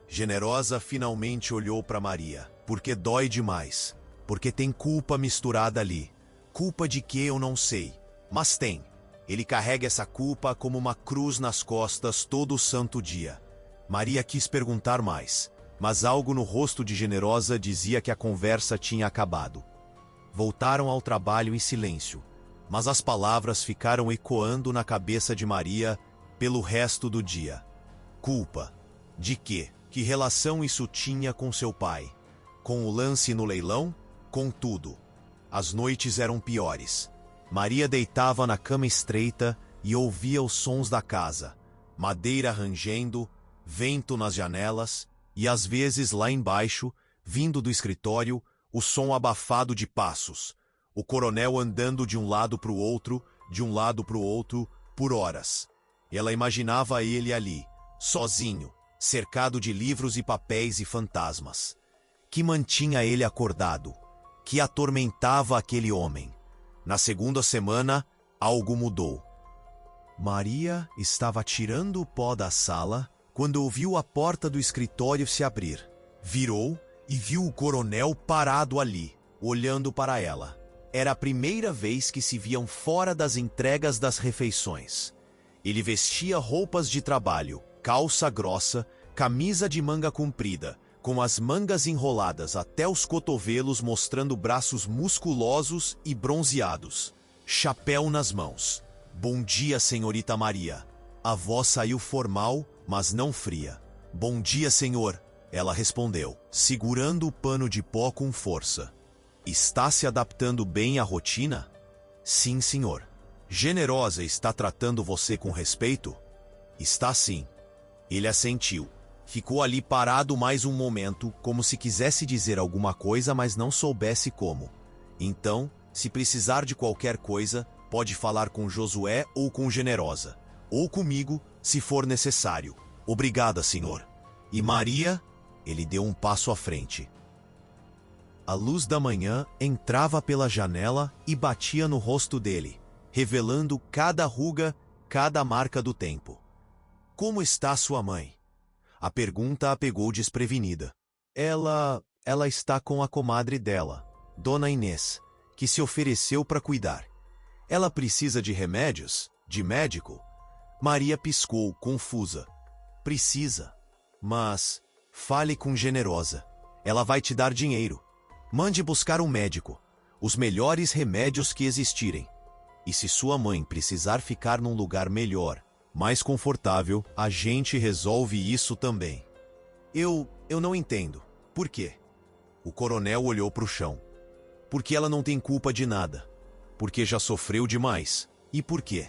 Generosa finalmente olhou para Maria. Porque dói demais. Porque tem culpa misturada ali. Culpa de que eu não sei. Mas tem. Ele carrega essa culpa como uma cruz nas costas todo santo dia. Maria quis perguntar mais, mas algo no rosto de Generosa dizia que a conversa tinha acabado. Voltaram ao trabalho em silêncio, mas as palavras ficaram ecoando na cabeça de Maria pelo resto do dia. Culpa. De quê? Que relação isso tinha com seu pai? Com o lance no leilão? Com tudo. As noites eram piores. Maria deitava na cama estreita e ouvia os sons da casa, madeira rangendo, vento nas janelas e às vezes lá embaixo, vindo do escritório, o som abafado de passos, o coronel andando de um lado para o outro, por horas. Ela imaginava ele ali, sozinho, cercado de livros e papéis e fantasmas. Que mantinha ele acordado, que atormentava aquele homem. Na segunda semana, algo mudou. Maria estava tirando o pó da sala quando ouviu a porta do escritório se abrir. Virou e viu o coronel parado ali, olhando para ela. Era a primeira vez que se viam fora das entregas das refeições. Ele vestia roupas de trabalho, calça grossa, camisa de manga comprida, com as mangas enroladas até os cotovelos mostrando braços musculosos e bronzeados. Chapéu nas mãos. Bom dia, senhorita Maria. A voz saiu formal, mas não fria. Bom dia, senhor, ela respondeu, segurando o pano de pó com força. Está se adaptando bem à rotina? Sim, senhor. Generosa está tratando você com respeito? Está sim. Ele assentiu. Ficou ali parado mais um momento, como se quisesse dizer alguma coisa, mas não soubesse como. Então, se precisar de qualquer coisa, pode falar com Josué ou com Generosa. Ou comigo, se for necessário. Obrigada, senhor. E Maria? Ele deu um passo à frente. A luz da manhã entrava pela janela e batia no rosto dele, revelando cada ruga, cada marca do tempo. Como está sua mãe? A pergunta a pegou desprevenida. Ela está com a comadre dela, Dona Inês, que se ofereceu para cuidar. Ela precisa de remédios? De médico? Maria piscou, confusa. Precisa. Mas fale com Generosa. Ela vai te dar dinheiro. Mande buscar um médico. Os melhores remédios que existirem. E se sua mãe precisar ficar num lugar melhor, mais confortável, a gente resolve isso também. Eu não entendo. Por quê? O coronel olhou para o chão. Porque ela não tem culpa de nada. Porque já sofreu demais. E por quê?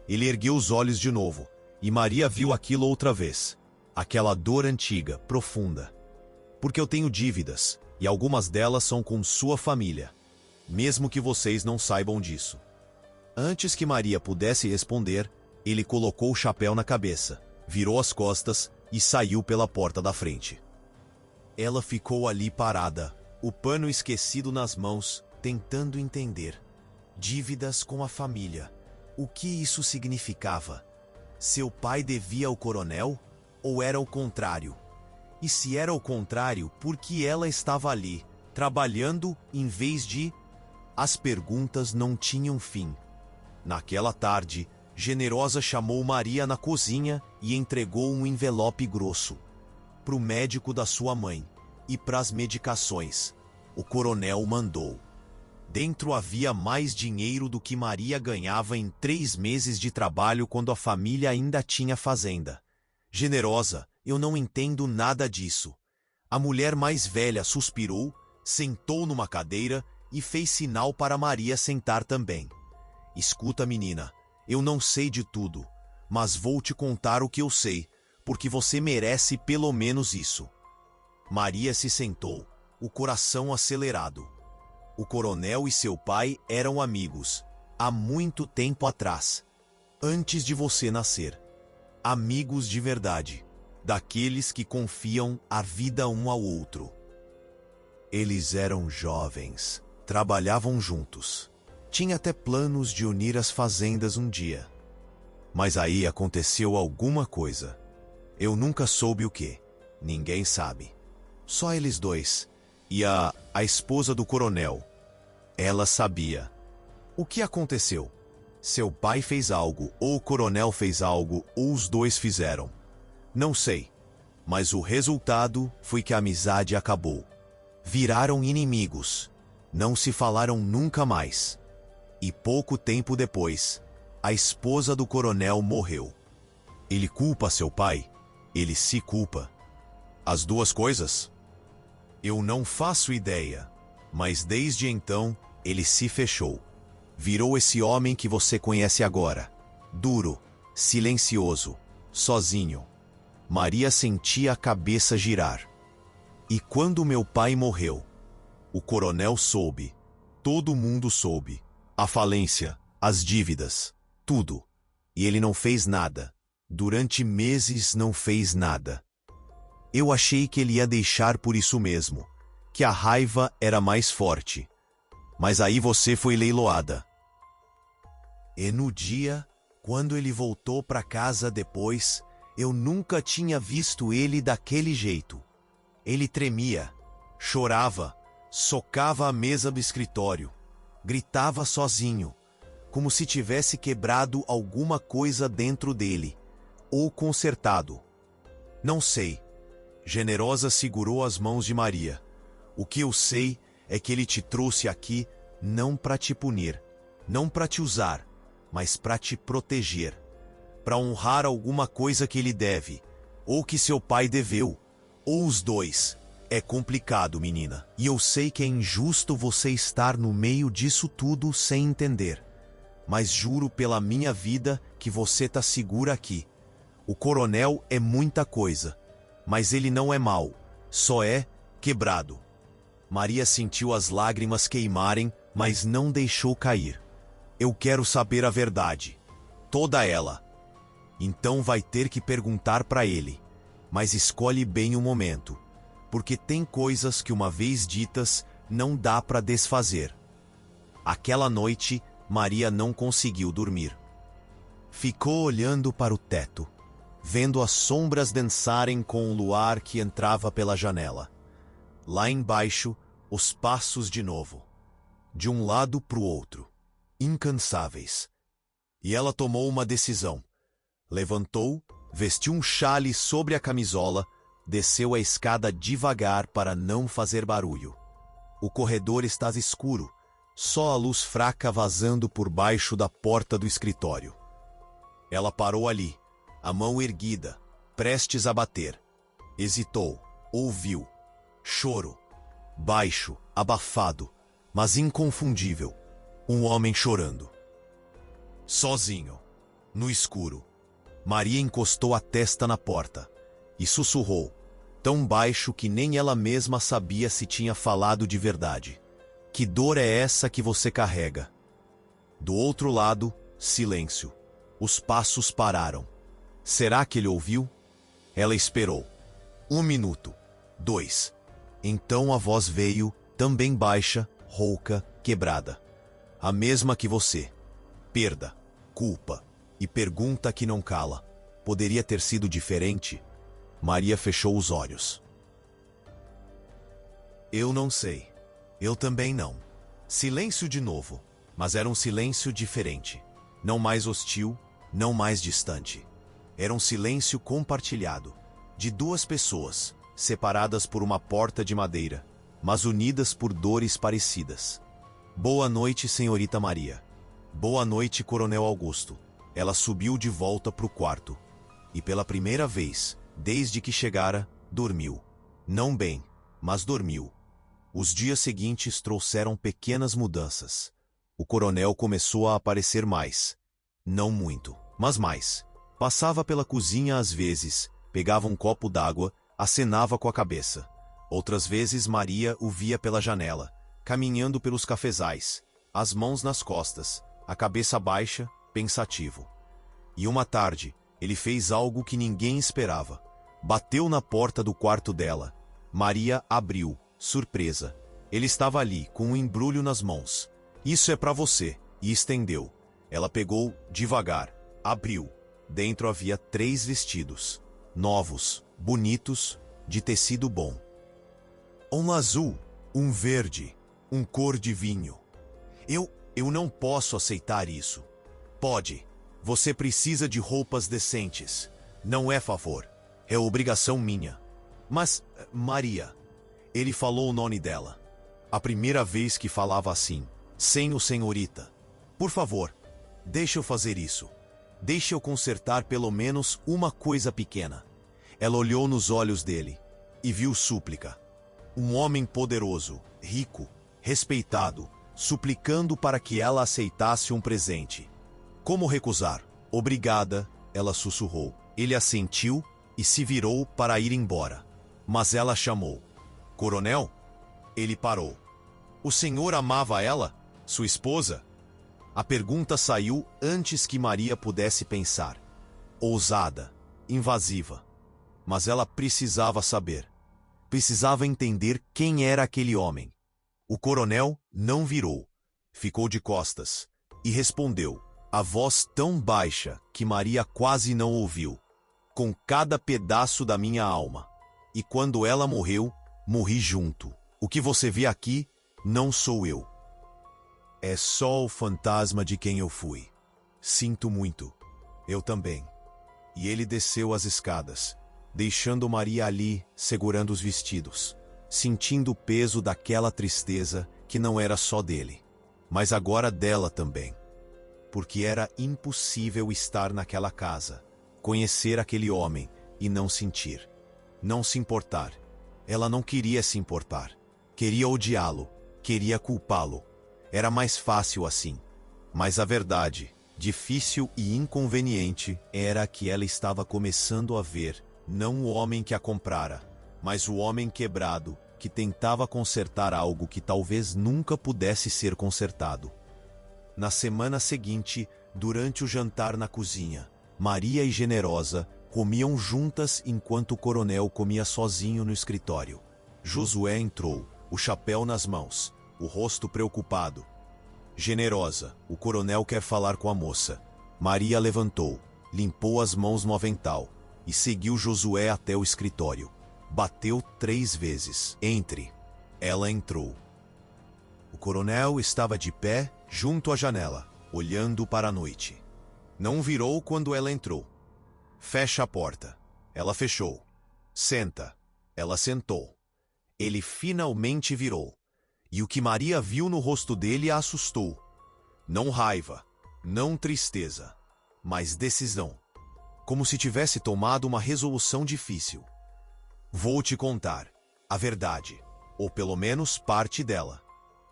Ele ergueu os olhos de novo, e Maria viu aquilo outra vez. Aquela dor antiga, profunda. Porque eu tenho dívidas, e algumas delas são com sua família. Mesmo que vocês não saibam disso. Antes que Maria pudesse responder, ele colocou o chapéu na cabeça, virou as costas e saiu pela porta da frente. Ela ficou ali parada, o pano esquecido nas mãos, tentando entender. Dívidas com a família. O que isso significava? Seu pai devia ao coronel? Ou era o contrário? E se era o contrário, por que ela estava ali, trabalhando em vez de... As perguntas não tinham fim. Naquela tarde, Generosa chamou Maria na cozinha e entregou um envelope grosso. Para o médico da sua mãe e para as medicações. O coronel mandou. Dentro havia mais dinheiro do que Maria ganhava em 3 meses de trabalho quando a família ainda tinha fazenda. Generosa, eu não entendo nada disso. A mulher mais velha suspirou, sentou numa cadeira e fez sinal para Maria sentar também. Escuta, menina. Eu não sei de tudo, mas vou te contar o que eu sei, porque você merece pelo menos isso. Maria se sentou, o coração acelerado. O coronel e seu pai eram amigos, há muito tempo atrás, antes de você nascer. Amigos de verdade, daqueles que confiam a vida um ao outro. Eles eram jovens, trabalhavam juntos. Tinha até planos de unir as fazendas um dia. Mas aí aconteceu alguma coisa. Eu nunca soube o que. Ninguém sabe. Só eles dois. E a esposa do coronel. Ela sabia. O que aconteceu? Seu pai fez algo, ou o coronel fez algo, ou os dois fizeram. Não sei. Mas o resultado foi que a amizade acabou. Viraram inimigos. Não se falaram nunca mais. E pouco tempo depois, a esposa do coronel morreu. Ele culpa seu pai? Ele se culpa. As duas coisas? Eu não faço ideia. Mas desde então, ele se fechou. Virou esse homem que você conhece agora. Duro, silencioso, sozinho. Maria sentia a cabeça girar. E quando meu pai morreu, o coronel soube. Todo mundo soube. A falência, as dívidas, tudo. E ele não fez nada. Durante meses não fez nada. Eu achei que ele ia deixar por isso mesmo, que a raiva era mais forte. Mas aí você foi leiloada. E no dia, quando ele voltou para casa depois, eu nunca tinha visto ele daquele jeito. Ele tremia, chorava, socava a mesa do escritório, gritava sozinho, como se tivesse quebrado alguma coisa dentro dele, ou consertado. Não sei. Generosa segurou as mãos de Maria. O que eu sei é que ele te trouxe aqui não para te punir, não para te usar, mas para te proteger, para honrar alguma coisa que ele deve, ou que seu pai deveu, ou os dois. É complicado, menina. E eu sei que é injusto você estar no meio disso tudo sem entender. Mas juro pela minha vida que você tá segura aqui. O coronel é muita coisa, mas ele não é mau, só é quebrado. Maria sentiu as lágrimas queimarem, mas não deixou cair. Eu quero saber a verdade. Toda ela. Então vai ter que perguntar para ele. Mas escolhe bem o momento. Porque tem coisas que uma vez ditas não dá para desfazer. Aquela noite, Maria não conseguiu dormir. Ficou olhando para o teto, vendo as sombras dançarem com o luar que entrava pela janela. Lá embaixo, os passos de novo. De um lado para o outro, incansáveis. E ela tomou uma decisão. Levantou, vestiu um chale sobre a camisola, desceu a escada devagar para não fazer barulho. O corredor estava escuro, só a luz fraca vazando por baixo da porta do escritório. Ela parou ali, a mão erguida, prestes a bater. Hesitou, ouviu. Choro. Baixo, abafado, mas inconfundível. Um homem chorando. Sozinho, no escuro. Maria encostou a testa na porta e sussurrou, tão baixo que nem ela mesma sabia se tinha falado de verdade. Que dor é essa que você carrega? Do outro lado, silêncio. Os passos pararam. Será que ele ouviu? Ela esperou. 1 minuto. 2. Então a voz veio, também baixa, rouca, quebrada. A mesma que você. Perda, culpa e pergunta que não cala. Poderia ter sido diferente? Maria fechou os olhos. Eu não sei. Eu também não. Silêncio de novo, mas era um silêncio diferente. Não mais hostil, não mais distante. Era um silêncio compartilhado, de duas pessoas, separadas por uma porta de madeira, mas unidas por dores parecidas. Boa noite, senhorita Maria. Boa noite, coronel Augusto. Ela subiu de volta para o quarto. E pela primeira vez, desde que chegara, dormiu. Não bem, mas dormiu. Os dias seguintes trouxeram pequenas mudanças. O coronel começou a aparecer mais. Não muito, mas mais. Passava pela cozinha às vezes, pegava um copo d'água, acenava com a cabeça. Outras vezes Maria o via pela janela, caminhando pelos cafezais, as mãos nas costas, a cabeça baixa, pensativo. E uma tarde, ele fez algo que ninguém esperava. Bateu na porta do quarto dela. Maria abriu, surpresa. Ele estava ali, com um embrulho nas mãos. "Isso é para você", e estendeu. Ela pegou devagar, abriu. Dentro havia 3 vestidos. Novos, bonitos, de tecido bom. Um azul, um verde, um cor de vinho. Eu não posso aceitar isso." "Pode. Você precisa de roupas decentes. Não é favor. É obrigação minha." "Mas, Maria..." Ele falou o nome dela. A primeira vez que falava assim, sem o senhorita. "Por favor, deixe eu fazer isso. Deixe eu consertar pelo menos uma coisa pequena." Ela olhou nos olhos dele e viu súplica. Um homem poderoso, rico, respeitado, suplicando para que ela aceitasse um presente. Como recusar? "Obrigada", ela sussurrou. Ele assentiu e se virou para ir embora. Mas ela chamou. "Coronel?" Ele parou. "O senhor amava ela? Sua esposa?" A pergunta saiu antes que Maria pudesse pensar. Ousada, invasiva. Mas ela precisava saber. Precisava entender quem era aquele homem. O coronel não virou. Ficou de costas e respondeu, a voz tão baixa que Maria quase não ouviu. "Com cada pedaço da minha alma. E quando ela morreu, morri junto. O que você vê aqui não sou eu. É só o fantasma de quem eu fui. Sinto muito. Eu também." E ele desceu as escadas, deixando Maria ali, segurando os vestidos, sentindo o peso daquela tristeza que não era só dele, mas agora dela também. Porque era impossível estar naquela casa, conhecer aquele homem e não sentir, não se importar. Ela não queria se importar. Queria odiá-lo, queria culpá-lo. Era mais fácil assim. Mas a verdade, difícil e inconveniente, era que ela estava começando a ver não o homem que a comprara, mas o homem quebrado que tentava consertar algo que talvez nunca pudesse ser consertado. Na semana seguinte, durante o jantar na cozinha, Maria e Generosa comiam juntas enquanto o coronel comia sozinho no escritório. Josué entrou, o chapéu nas mãos, o rosto preocupado. "Generosa, o coronel quer falar com a moça." Maria levantou, limpou as mãos no avental e seguiu Josué até o escritório. Bateu 3 vezes. "Entre." Ela entrou. O coronel estava de pé junto à janela, olhando para a noite. Não virou quando ela entrou. "Fecha a porta." Ela fechou. "Senta." Ela sentou. Ele finalmente virou. E o que Maria viu no rosto dele a assustou. Não raiva, não tristeza, mas decisão. Como se tivesse tomado uma resolução difícil. "Vou te contar a verdade, ou pelo menos parte dela,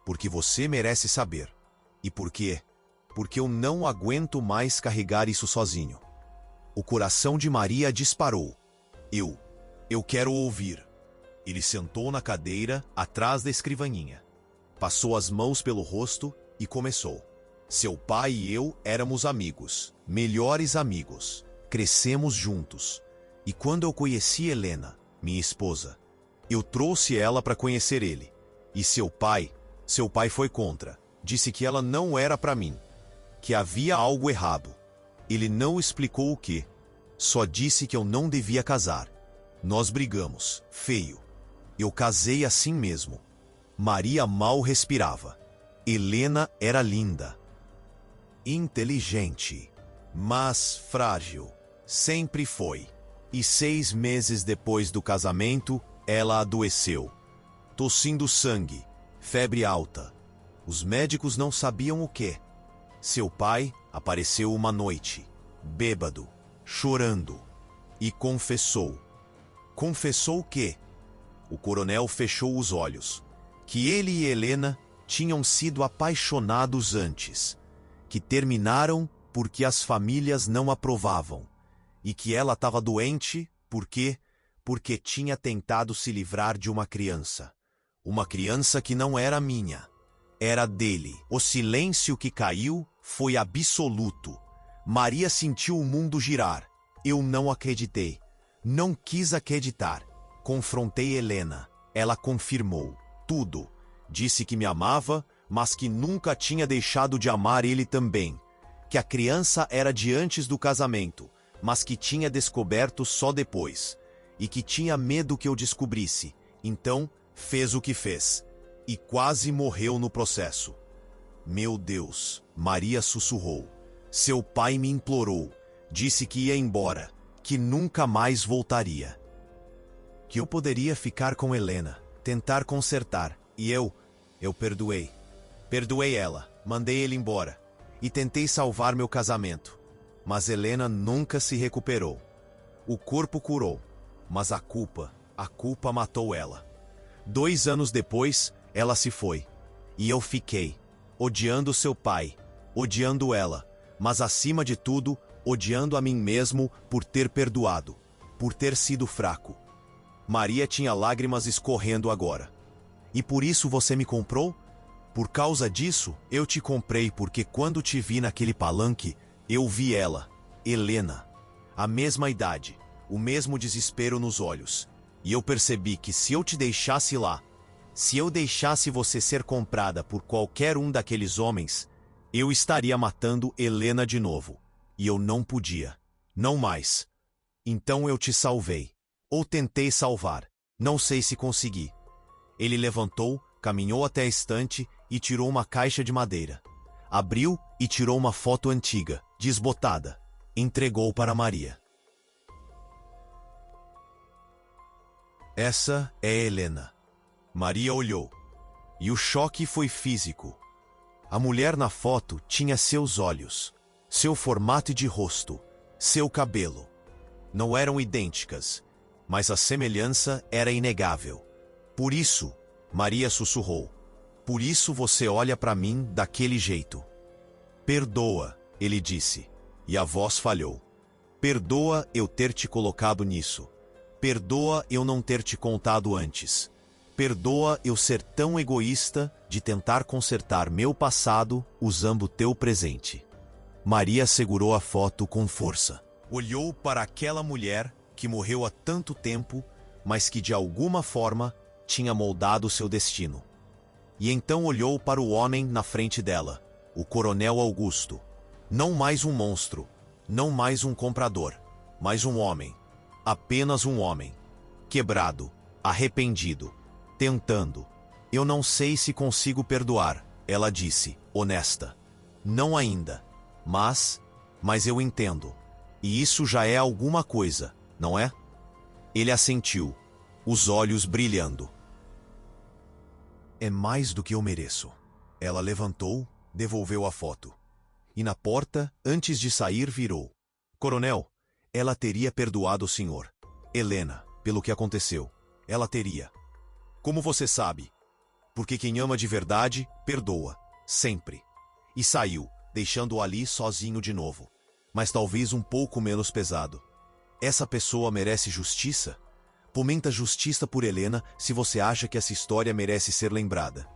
porque você merece saber. E por quê? Porque eu não aguento mais carregar isso sozinho." O coração de Maria disparou. Eu quero ouvir." Ele sentou na cadeira atrás da escrivaninha. Passou as mãos pelo rosto e começou. "Seu pai e eu éramos amigos, melhores amigos. Crescemos juntos. E quando eu conheci Helena, minha esposa, eu trouxe ela para conhecer ele. E seu pai foi contra. Disse que ela não era para mim, que havia algo errado. Ele não explicou o quê. Só disse que eu não devia casar. Nós brigamos, feio. Eu casei assim mesmo." Maria mal respirava. Helena era linda, inteligente, mas frágil. Sempre foi. E 6 meses depois do casamento, ela adoeceu. Tossindo sangue, febre alta. Os médicos não sabiam o quê. Seu pai apareceu uma noite, bêbado, chorando, e confessou. Confessou o quê? O coronel fechou os olhos. Que ele e Helena tinham sido apaixonados antes, que terminaram porque as famílias não aprovavam, e que ela estava doente Por quê? Porque tinha tentado se livrar de uma criança. Uma criança que não era minha. Era dele. O silêncio que caiu foi absoluto. Maria sentiu o mundo girar. Eu não acreditei. Não quis acreditar. Confrontei Helena. Ela confirmou tudo. Disse que me amava, mas que nunca tinha deixado de amar ele também. Que a criança era de antes do casamento, mas que tinha descoberto só depois. E que tinha medo que eu descobrisse. Então, fez o que fez. E quase morreu no processo. Meu Deus, Maria sussurrou. Seu pai me implorou. Disse que ia embora, que nunca mais voltaria. Que eu poderia ficar com Helena, tentar consertar. E eu perdoei. Perdoei ela, mandei ele embora. E tentei salvar meu casamento. Mas Helena nunca se recuperou. O corpo curou, mas a culpa matou ela. 2 anos depois, ela se foi. E eu fiquei, odiando seu pai, odiando ela, mas acima de tudo, odiando a mim mesmo por ter perdoado, por ter sido fraco. Maria tinha lágrimas escorrendo agora. E por isso você me comprou? Por causa disso, eu te comprei porque quando te vi naquele palanque, eu vi ela, Helena. A mesma idade, o mesmo desespero nos olhos. E eu percebi que se eu te deixasse lá, se eu deixasse você ser comprada por qualquer um daqueles homens, eu estaria matando Helena de novo. E eu não podia. Não mais. Então eu te salvei. Ou tentei salvar. Não sei se consegui. Ele levantou, caminhou até a estante e tirou uma caixa de madeira. Abriu e tirou uma foto antiga, desbotada. Entregou para Maria. Essa é Helena. Maria olhou. E o choque foi físico. A mulher na foto tinha seus olhos, seu formato de rosto, seu cabelo. Não eram idênticas, mas a semelhança era inegável. Por isso, Maria sussurrou. Por isso você olha para mim daquele jeito. Perdoa, ele disse, e a voz falhou. Perdoa eu ter te colocado nisso. Perdoa eu não ter te contado antes. Perdoa eu ser tão egoísta de tentar consertar meu passado usando teu presente. Maria segurou a foto com força. Olhou para aquela mulher que morreu há tanto tempo, mas que de alguma forma tinha moldado seu destino. E então olhou para o homem na frente dela, o Coronel Augusto. Não mais um monstro, não mais um comprador, mas um homem. Apenas um homem. Quebrado, arrependido, tentando. Eu não sei se consigo perdoar, ela disse, honesta. Não ainda. Mas eu entendo. E isso já é alguma coisa, não é? Ele assentiu, os olhos brilhando. É mais do que eu mereço. Ela levantou, devolveu a foto. E na porta, antes de sair, virou. Coronel, ela teria perdoado o senhor. Helena, pelo que aconteceu. Ela teria. Como você sabe? Porque quem ama de verdade, perdoa. Sempre. E saiu, deixando-o ali sozinho de novo. Mas talvez um pouco menos pesado. Essa pessoa merece justiça? Fomenta justiça por Helena se você acha que essa história merece ser lembrada.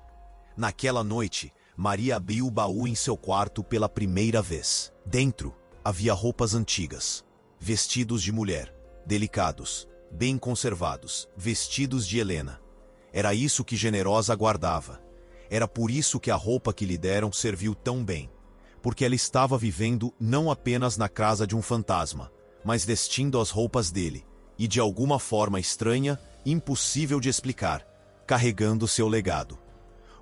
Naquela noite, Maria abriu o baú em seu quarto pela primeira vez. Dentro, havia roupas antigas, vestidos de mulher, delicados, bem conservados, vestidos de Helena. Era isso que Generosa guardava. Era por isso que a roupa que lhe deram serviu tão bem. Porque ela estava vivendo não apenas na casa de um fantasma, mas vestindo as roupas dele, e de alguma forma estranha, impossível de explicar, carregando seu legado.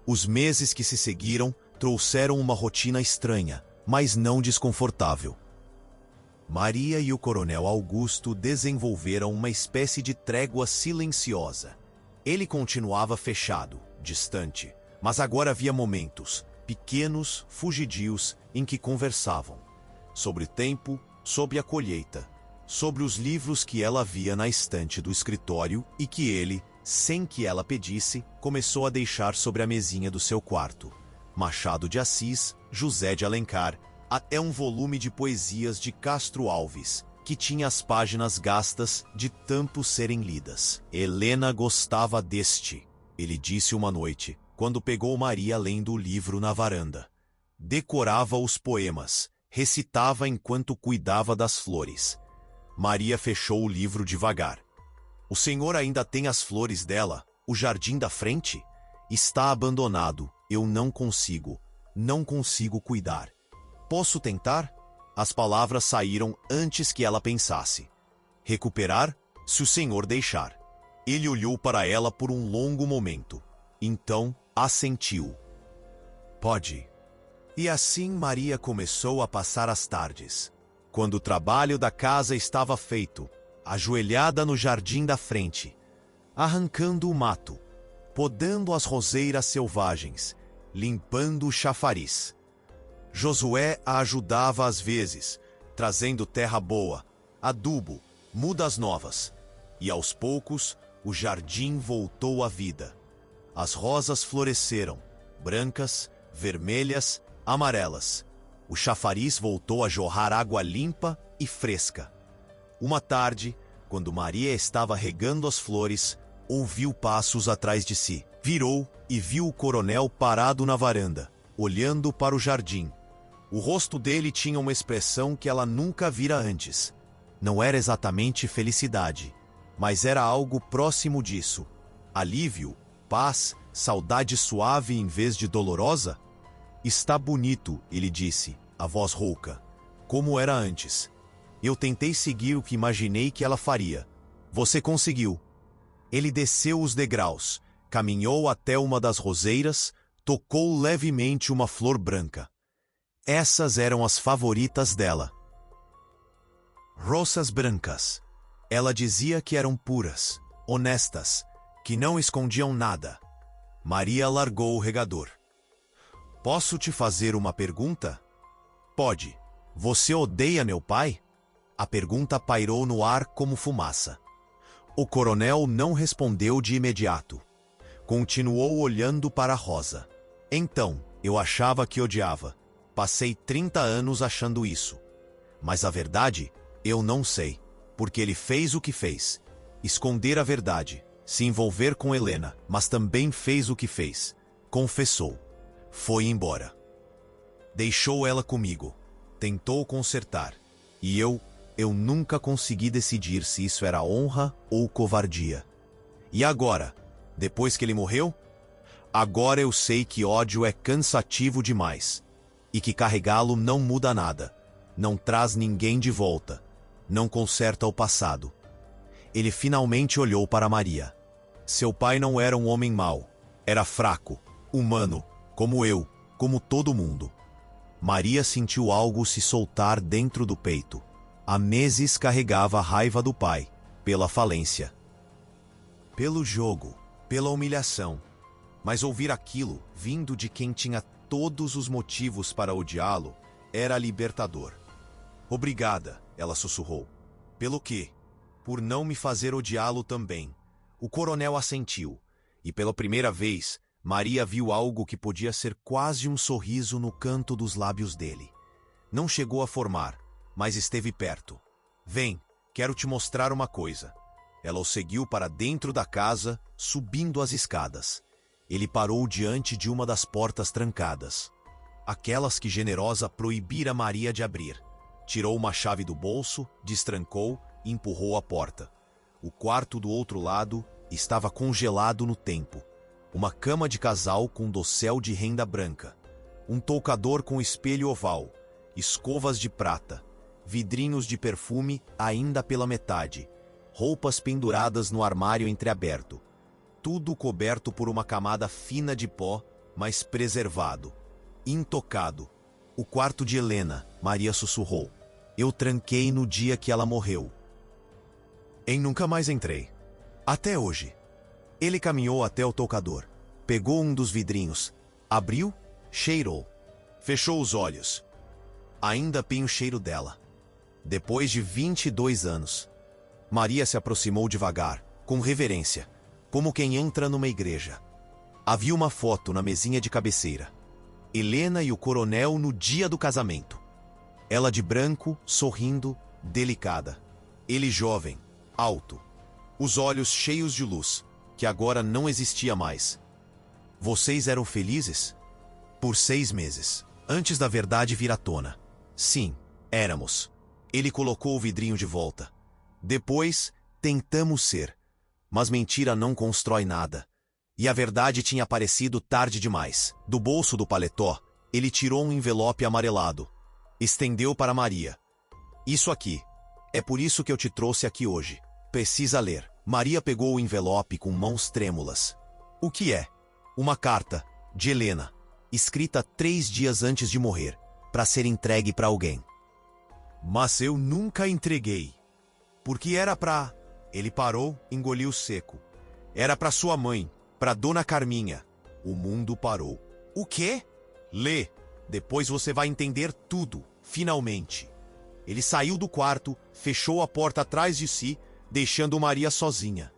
Os meses que se seguiram trouxeram uma rotina estranha, mas não desconfortável. Maria e o Coronel Augusto desenvolveram uma espécie de trégua silenciosa. Ele continuava fechado, distante, mas agora havia momentos, pequenos, fugidios, em que conversavam. Sobre o tempo, sobre a colheita, sobre os livros que ela via na estante do escritório e que ele, sem que ela pedisse, começou a deixar sobre a mesinha do seu quarto. Machado de Assis, José de Alencar, até um volume de poesias de Castro Alves, que tinha as páginas gastas de tanto serem lidas. Helena gostava deste, ele disse uma noite, quando pegou Maria lendo o livro na varanda. Decorava os poemas, recitava enquanto cuidava das flores. Maria fechou o livro devagar. O senhor ainda tem as flores dela? O jardim da frente? Está abandonado. Eu não consigo cuidar. Posso tentar? As palavras saíram antes que ela pensasse. Recuperar, se o senhor deixar. Ele olhou para ela por um longo momento. Então, assentiu. Pode. E assim Maria começou a passar as tardes. Quando o trabalho da casa estava feito, ajoelhada no jardim da frente, arrancando o mato, podando as roseiras selvagens, limpando o chafariz. Josué a ajudava às vezes, trazendo terra boa, adubo, mudas novas. E aos poucos, o jardim voltou à vida. As rosas floresceram, brancas, vermelhas, amarelas. O chafariz voltou a jorrar água limpa e fresca. Uma tarde, quando Maria estava regando as flores, ouviu passos atrás de si. Virou e viu o coronel parado na varanda, olhando para o jardim. O rosto dele tinha uma expressão que ela nunca vira antes. Não era exatamente felicidade, mas era algo próximo disso. Alívio, paz, saudade suave em vez de dolorosa? Está bonito, ele disse, a voz rouca, como era antes. Eu tentei seguir o que imaginei que ela faria. Você conseguiu. Ele desceu os degraus, caminhou até uma das roseiras, tocou levemente uma flor branca. Essas eram as favoritas dela. Rosas brancas. Ela dizia que eram puras, honestas, que não escondiam nada. Maria largou o regador. Posso te fazer uma pergunta? Pode. Você odeia meu pai? A pergunta pairou no ar como fumaça. O coronel não respondeu de imediato. Continuou olhando para a rosa. Então, eu achava que odiava. Passei 30 anos achando isso. Mas a verdade, eu não sei. Porque ele fez o que fez. Esconder a verdade. Se envolver com Helena. Mas também fez o que fez. Confessou. Foi embora. Deixou ela comigo. Tentou consertar. E eu nunca consegui decidir se isso era honra ou covardia. E agora, depois que ele morreu? Agora eu sei que ódio é cansativo demais. E que carregá-lo não muda nada. Não traz ninguém de volta. Não conserta o passado. Ele finalmente olhou para Maria. Seu pai não era um homem mau. Era fraco, humano, como eu, como todo mundo. Maria sentiu algo se soltar dentro do peito. Há meses carregava a raiva do pai, pela falência. Pelo jogo, pela humilhação. Mas ouvir aquilo, vindo de quem tinha todos os motivos para odiá-lo, era libertador. Obrigada, ela sussurrou. Pelo quê? Por não me fazer odiá-lo também. O coronel assentiu, e pela primeira vez, Maria viu algo que podia ser quase um sorriso no canto dos lábios dele. Não chegou a formar, mas esteve perto. Vem, quero te mostrar uma coisa. Ela o seguiu para dentro da casa, subindo as escadas. Ele parou diante de uma das portas trancadas. Aquelas que Generosa proibira Maria de abrir. Tirou uma chave do bolso, destrancou e empurrou a porta. O quarto do outro lado estava congelado no tempo. Uma cama de casal com dossel de renda branca. Um toucador com espelho oval. Escovas de prata. Vidrinhos de perfume ainda pela metade. Roupas penduradas no armário entreaberto. Tudo coberto por uma camada fina de pó, mas preservado. Intocado. O quarto de Helena, Maria sussurrou. Eu tranquei no dia que ela morreu. Nunca mais entrei. Até hoje. Ele caminhou até o toucador. Pegou um dos vidrinhos. Abriu, cheirou. Fechou os olhos. Ainda tem o cheiro dela. Depois de 22 anos. Maria se aproximou devagar, com reverência, como quem entra numa igreja. Havia uma foto na mesinha de cabeceira. Helena e o coronel no dia do casamento. Ela de branco, sorrindo, delicada. Ele jovem, alto, os olhos cheios de luz, que agora não existia mais. Vocês eram felizes? Por 6 meses, antes da verdade vir à tona. Sim, éramos. Ele colocou o vidrinho de volta. Depois, tentamos ser. Mas mentira não constrói nada. E a verdade tinha aparecido tarde demais. Do bolso do paletó, ele tirou um envelope amarelado. Estendeu para Maria. Isso aqui. É por isso que eu te trouxe aqui hoje. Precisa ler. Maria pegou o envelope com mãos trêmulas. O que é? Uma carta, de Helena, escrita 3 dias antes de morrer, para ser entregue para alguém. Mas eu nunca entreguei. Porque era para... Ele parou, engoliu seco. Era para sua mãe, para Dona Carminha. O mundo parou. O quê? Lê. Depois você vai entender tudo, finalmente. Ele saiu do quarto, fechou a porta atrás de si, deixando Maria sozinha.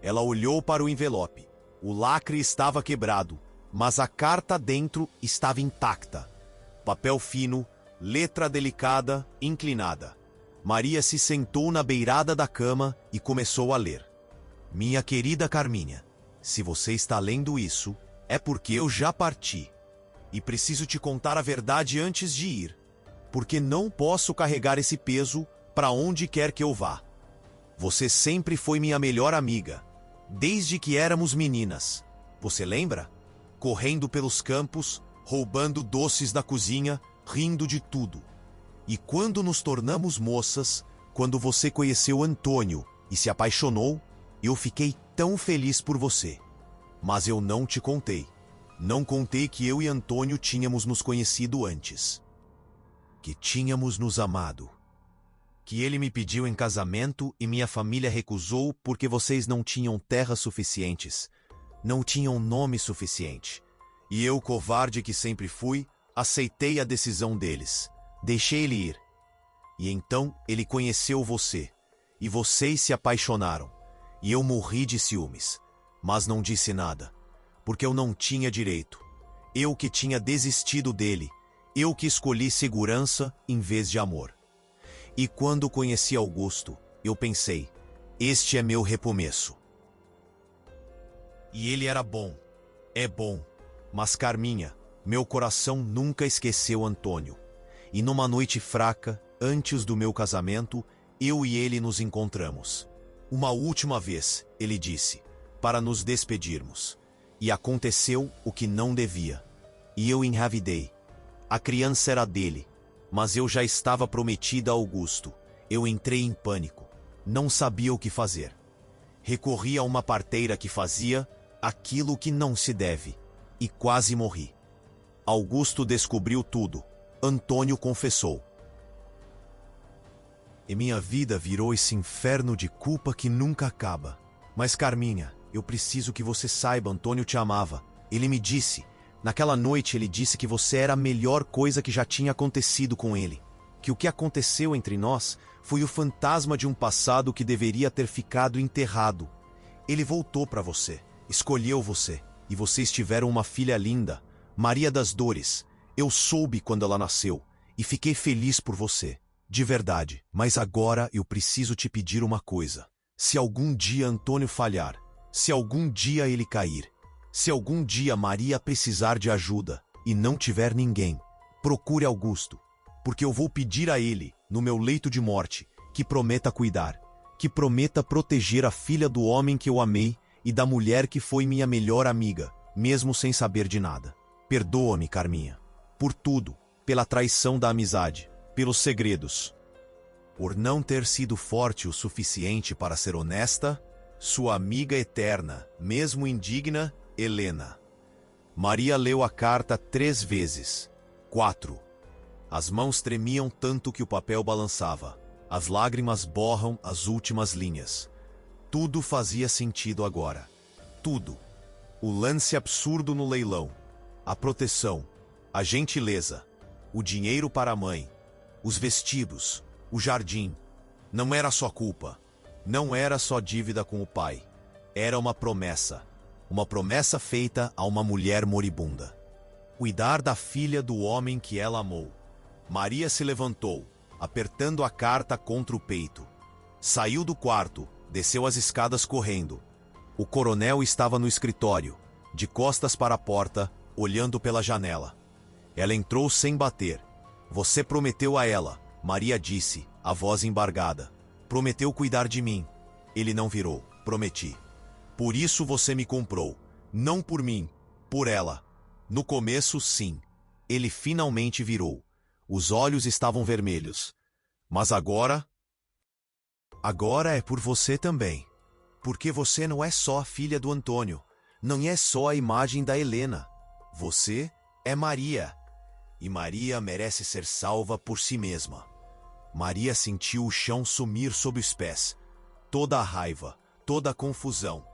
Ela olhou para o envelope. O lacre estava quebrado, mas a carta dentro estava intacta. Papel fino, letra delicada, inclinada. Maria se sentou na beirada da cama e começou a ler. Minha querida Carminha, se você está lendo isso, é porque eu já parti. E preciso te contar a verdade antes de ir, porque não posso carregar esse peso para onde quer que eu vá. Você sempre foi minha melhor amiga, desde que éramos meninas. Você lembra? Correndo pelos campos, roubando doces da cozinha, rindo de tudo. E quando nos tornamos moças, quando você conheceu Antônio e se apaixonou, eu fiquei tão feliz por você. Mas eu não te contei. Não contei que eu e Antônio tínhamos nos conhecido antes. Que tínhamos nos amado. Que ele me pediu em casamento e minha família recusou porque vocês não tinham terras suficientes, não tinham nome suficiente. E eu, covarde que sempre fui, aceitei a decisão deles. Deixei ele ir. E então ele conheceu você, e vocês se apaixonaram. E eu morri de ciúmes, mas não disse nada, porque eu não tinha direito. Eu que tinha desistido dele, eu que escolhi segurança em vez de amor. E quando conheci Augusto, eu pensei, este é meu recomeço. E ele era bom, é bom, mas Carminha, meu coração nunca esqueceu Antônio. E numa noite fraca, antes do meu casamento, eu e ele nos encontramos. Uma última vez, ele disse, para nos despedirmos. E aconteceu o que não devia. E eu engravidei. A criança era dele, mas eu já estava prometida a Augusto. Eu entrei em pânico. Não sabia o que fazer. Recorri a uma parteira que fazia aquilo que não se deve. E quase morri. Augusto descobriu tudo. Antônio confessou. E minha vida virou esse inferno de culpa que nunca acaba. Mas Carminha, eu preciso que você saiba, Antônio te amava. Ele me disse, naquela noite ele disse que você era a melhor coisa que já tinha acontecido com ele. Que o que aconteceu entre nós foi o fantasma de um passado que deveria ter ficado enterrado. Ele voltou para você, escolheu você, e vocês tiveram uma filha linda, Maria das Dores. Eu soube quando ela nasceu, e fiquei feliz por você, de verdade. Mas agora eu preciso te pedir uma coisa. Se algum dia Antônio falhar, se algum dia ele cair, se algum dia Maria precisar de ajuda e não tiver ninguém, procure Augusto, porque eu vou pedir a ele, no meu leito de morte, que prometa cuidar, que prometa proteger a filha do homem que eu amei e da mulher que foi minha melhor amiga, mesmo sem saber de nada. Perdoa-me, Carminha, por tudo, pela traição da amizade, pelos segredos, por não ter sido forte o suficiente para ser honesta, sua amiga eterna, mesmo indigna, Helena. Maria leu a carta 3 vezes. 4. As mãos tremiam tanto que o papel balançava. As lágrimas borram as últimas linhas. Tudo fazia sentido agora. Tudo. O lance absurdo no leilão. A proteção. A gentileza. O dinheiro para a mãe. Os vestidos. O jardim. Não era só culpa. Não era só dívida com o pai. Era uma promessa. Uma promessa feita a uma mulher moribunda. Cuidar da filha do homem que ela amou. Maria se levantou, apertando a carta contra o peito. Saiu do quarto, desceu as escadas correndo. O coronel estava no escritório, de costas para a porta, olhando pela janela. Ela entrou sem bater. Você prometeu a ela, Maria disse, a voz embargada. Prometeu cuidar de mim. Ele não virou, prometi. Por isso você me comprou. Não por mim, por ela. No começo, sim. Ele finalmente virou. Os olhos estavam vermelhos. Mas agora... Agora é por você também. Porque você não é só a filha do Antônio. Não é só a imagem da Helena. Você é Maria. E Maria merece ser salva por si mesma. Maria sentiu o chão sumir sob os pés. Toda a raiva, toda a confusão,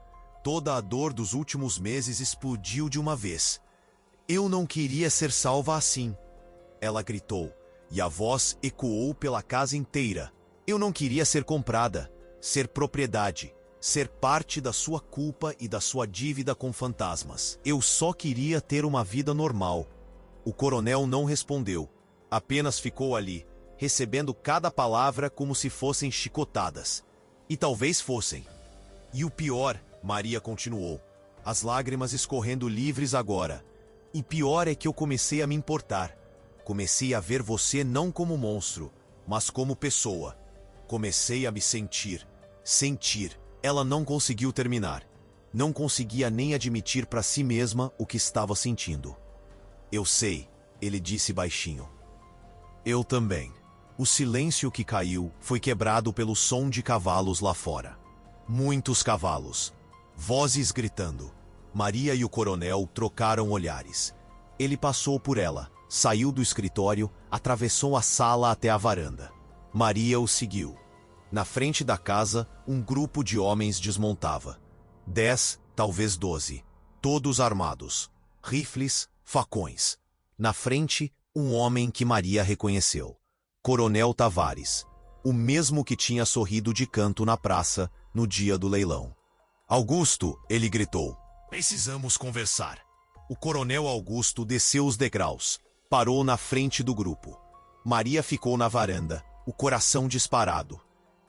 toda a dor dos últimos meses explodiu de uma vez. Eu não queria ser salva assim. Ela gritou, e a voz ecoou pela casa inteira. Eu não queria ser comprada, ser propriedade, ser parte da sua culpa e da sua dívida com fantasmas. Eu só queria ter uma vida normal. O coronel não respondeu, apenas ficou ali, recebendo cada palavra como se fossem chicotadas. E talvez fossem. E o pior, Maria continuou, as lágrimas escorrendo livres agora. E pior é que eu comecei a me importar. Comecei a ver você não como monstro, mas como pessoa. Comecei a me sentir. Ela não conseguiu terminar. Não conseguia nem admitir para si mesma o que estava sentindo. Eu sei, ele disse baixinho. Eu também. O silêncio que caiu foi quebrado pelo som de cavalos lá fora. Muitos cavalos. Vozes gritando. Maria e o coronel trocaram olhares. Ele passou por ela, saiu do escritório, atravessou a sala até a varanda. Maria o seguiu. Na frente da casa, um grupo de homens desmontava. 10, talvez 12. Todos armados. Rifles, facões. Na frente, um homem que Maria reconheceu. Coronel Tavares. O mesmo que tinha sorrido de canto na praça no dia do leilão. Augusto, ele gritou. Precisamos conversar. O coronel Augusto desceu os degraus. Parou na frente do grupo. Maria ficou na varanda, o coração disparado.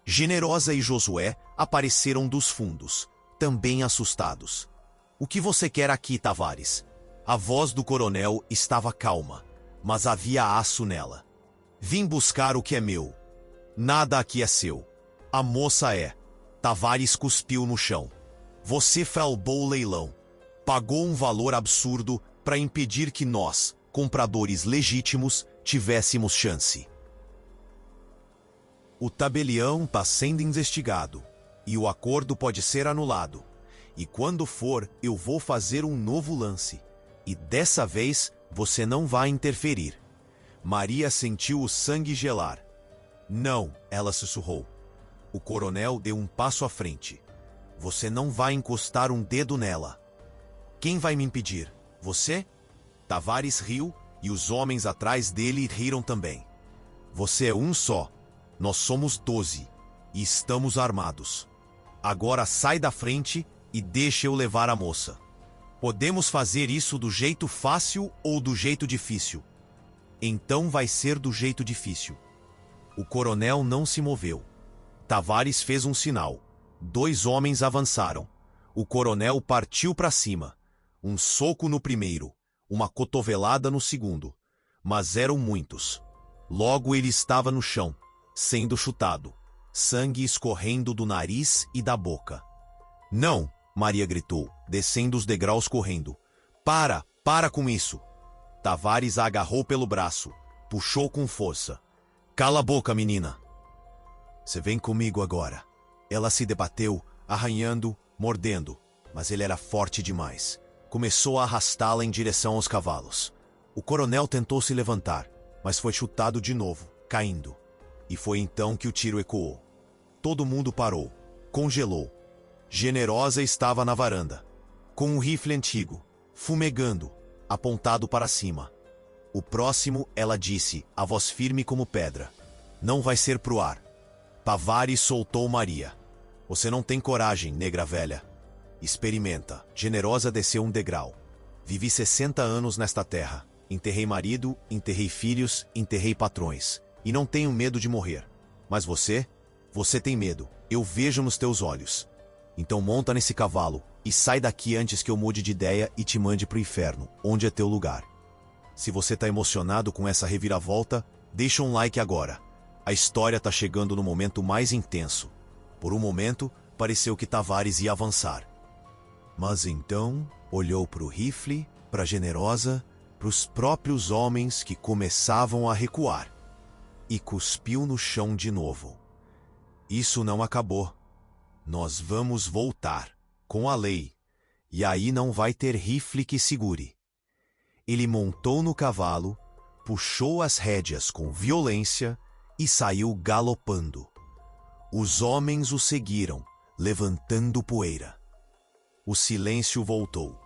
Generosa e Josué apareceram dos fundos, também assustados. O que você quer aqui, Tavares? A voz do coronel estava calma, mas havia aço nela. Vim buscar o que é meu. Nada aqui é seu. A moça é. Tavares cuspiu no chão. Você falbou o leilão. Pagou um valor absurdo para impedir que nós, compradores legítimos, tivéssemos chance. O tabelião está sendo investigado, e o acordo pode ser anulado. E quando for, eu vou fazer um novo lance. E dessa vez, você não vai interferir. Maria sentiu o sangue gelar. Não, ela sussurrou. O coronel deu um passo à frente. Você não vai encostar um dedo nela. Quem vai me impedir? Você? Tavares riu, e os homens atrás dele riram também. Você é um só. Nós somos 12, e estamos armados. Agora sai da frente e deixa eu levar a moça. Podemos fazer isso do jeito fácil ou do jeito difícil. Então vai ser do jeito difícil. O coronel não se moveu. Tavares fez um sinal. 2 homens avançaram. O coronel partiu para cima. Um soco no primeiro, uma cotovelada no segundo. Mas eram muitos. Logo ele estava no chão, sendo chutado, sangue escorrendo do nariz e da boca. Não, Maria gritou, descendo os degraus correndo. Para com isso. Tavares a agarrou pelo braço, puxou com força. Cala a boca, menina. Você vem comigo agora. Ela se debateu, arranhando, mordendo, mas ele era forte demais. Começou a arrastá-la em direção aos cavalos. O coronel tentou se levantar, mas foi chutado de novo, caindo. E foi então que o tiro ecoou. Todo mundo parou, congelou. Generosa estava na varanda, com um rifle antigo, fumegando, apontado para cima. O próximo, ela disse, a voz firme como pedra. Não vai ser pro ar. Tavares soltou Maria. Você não tem coragem, negra velha. Experimenta. Generosa desceu um degrau. Vivi 60 anos nesta terra. Enterrei marido, enterrei filhos, enterrei patrões. E não tenho medo de morrer. Mas você Você tem medo, eu vejo nos teus olhos. Então monta nesse cavalo e sai daqui antes que eu mude de ideia e te mande pro inferno, onde é teu lugar. Se você tá emocionado com essa reviravolta, deixa um like agora. A história tá chegando no momento mais intenso. Por um momento, pareceu que Tavares ia avançar. Mas então, olhou pro rifle, pra Generosa, pros próprios homens que começavam a recuar. E cuspiu no chão de novo. Isso não acabou. Nós vamos voltar, com a lei, e aí não vai ter rifle que segure. Ele montou no cavalo, puxou as rédeas com violência e saiu galopando. Os homens o seguiram, levantando poeira. O silêncio voltou,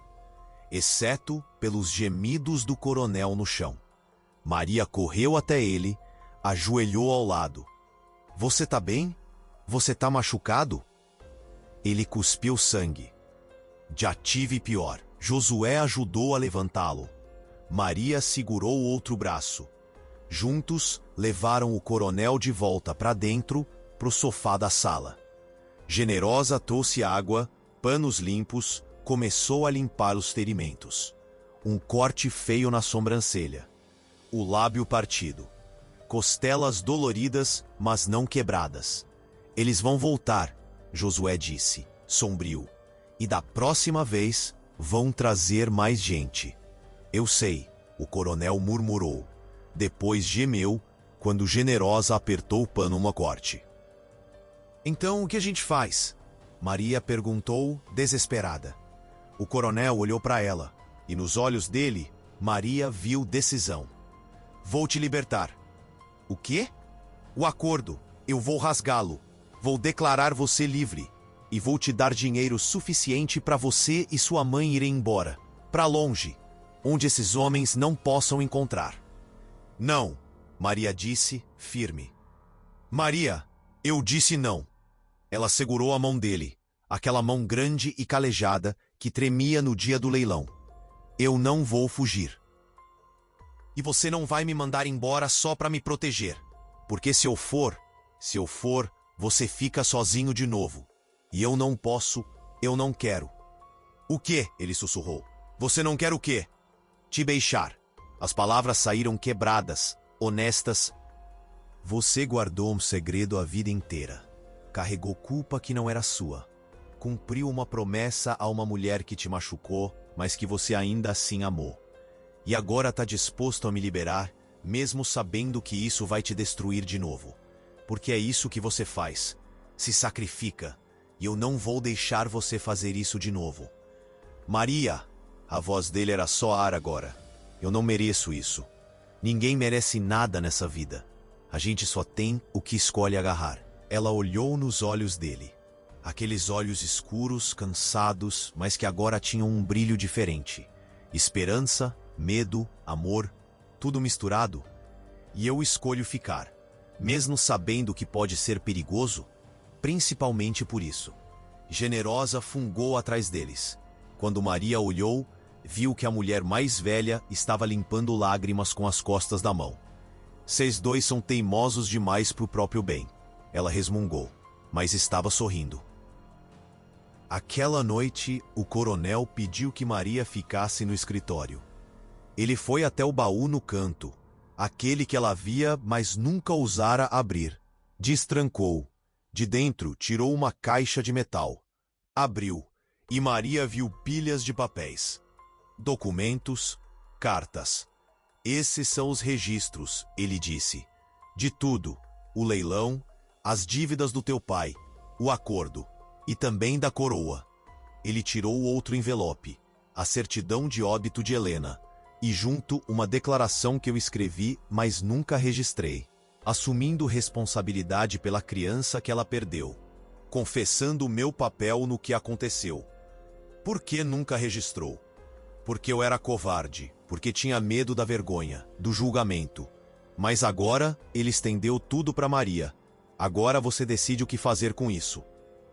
exceto pelos gemidos do coronel no chão. Maria correu até ele, ajoelhou ao lado. Você tá bem? Você tá machucado? Ele cuspiu sangue. Já tive pior. Josué ajudou a levantá-lo. Maria segurou o outro braço. Juntos, levaram o coronel de volta para dentro, pro sofá da sala. Generosa trouxe água, panos limpos, começou a limpar os ferimentos. Um corte feio na sobrancelha. O lábio partido. Costelas doloridas, mas não quebradas. Eles vão voltar, Josué disse, sombrio. E da próxima vez, vão trazer mais gente. Eu sei, o coronel murmurou. Depois gemeu, quando Generosa apertou o pano no corte. Então, o que a gente faz? Maria perguntou, desesperada. O coronel olhou para ela, e nos olhos dele, Maria viu decisão. Vou te libertar. O quê? O acordo. Eu vou rasgá-lo. Vou declarar você livre. E vou te dar dinheiro suficiente para você e sua mãe irem embora. Para longe. Onde esses homens não possam encontrar. Não, Maria disse, firme. Maria, eu disse não. Ela segurou a mão dele. Aquela mão grande e calejada que tremia no dia do leilão. Eu não vou fugir. E você não vai me mandar embora só para me proteger. Porque se eu for, você fica sozinho de novo. E eu não posso, eu não quero. O quê? Ele sussurrou. Você não quer o quê? Te beijar. As palavras saíram quebradas, honestas. Você guardou um segredo a vida inteira. Carregou culpa que não era sua. Cumpriu uma promessa a uma mulher que te machucou, mas que você ainda assim amou. E agora tá disposto a me liberar, mesmo sabendo que isso vai te destruir de novo. Porque é isso que você faz. Se sacrifica. E eu não vou deixar você fazer isso de novo. Maria! A voz dele era só ar agora. Eu não mereço isso. Ninguém merece nada nessa vida. A gente só tem o que escolhe agarrar. Ela olhou nos olhos dele. Aqueles olhos escuros, cansados, mas que agora tinham um brilho diferente. Esperança, medo, amor, tudo misturado. E eu escolho ficar. Mesmo sabendo que pode ser perigoso, principalmente por isso. Generosa fungou atrás deles. Quando Maria olhou, viu que a mulher mais velha estava limpando lágrimas com as costas da mão. Vocês dois são teimosos demais pro próprio bem. Ela resmungou, mas estava sorrindo. Aquela noite, o coronel pediu que Maria ficasse no escritório. Ele foi até o baú no canto, aquele que ela via, mas nunca ousara abrir. Destrancou. De dentro, tirou uma caixa de metal. Abriu, e Maria viu pilhas de papéis. Documentos, cartas. Esses são os registros, ele disse. De tudo, o leilão, as dívidas do teu pai, o acordo, e também da coroa. Ele tirou outro envelope, a certidão de óbito de Helena, e junto uma declaração que eu escrevi, mas nunca registrei, assumindo responsabilidade pela criança que ela perdeu, confessando o meu papel no que aconteceu. Por que nunca registrou? Porque eu era covarde, porque tinha medo da vergonha, do julgamento. Mas agora ele estendeu tudo para Maria. Agora você decide o que fazer com isso.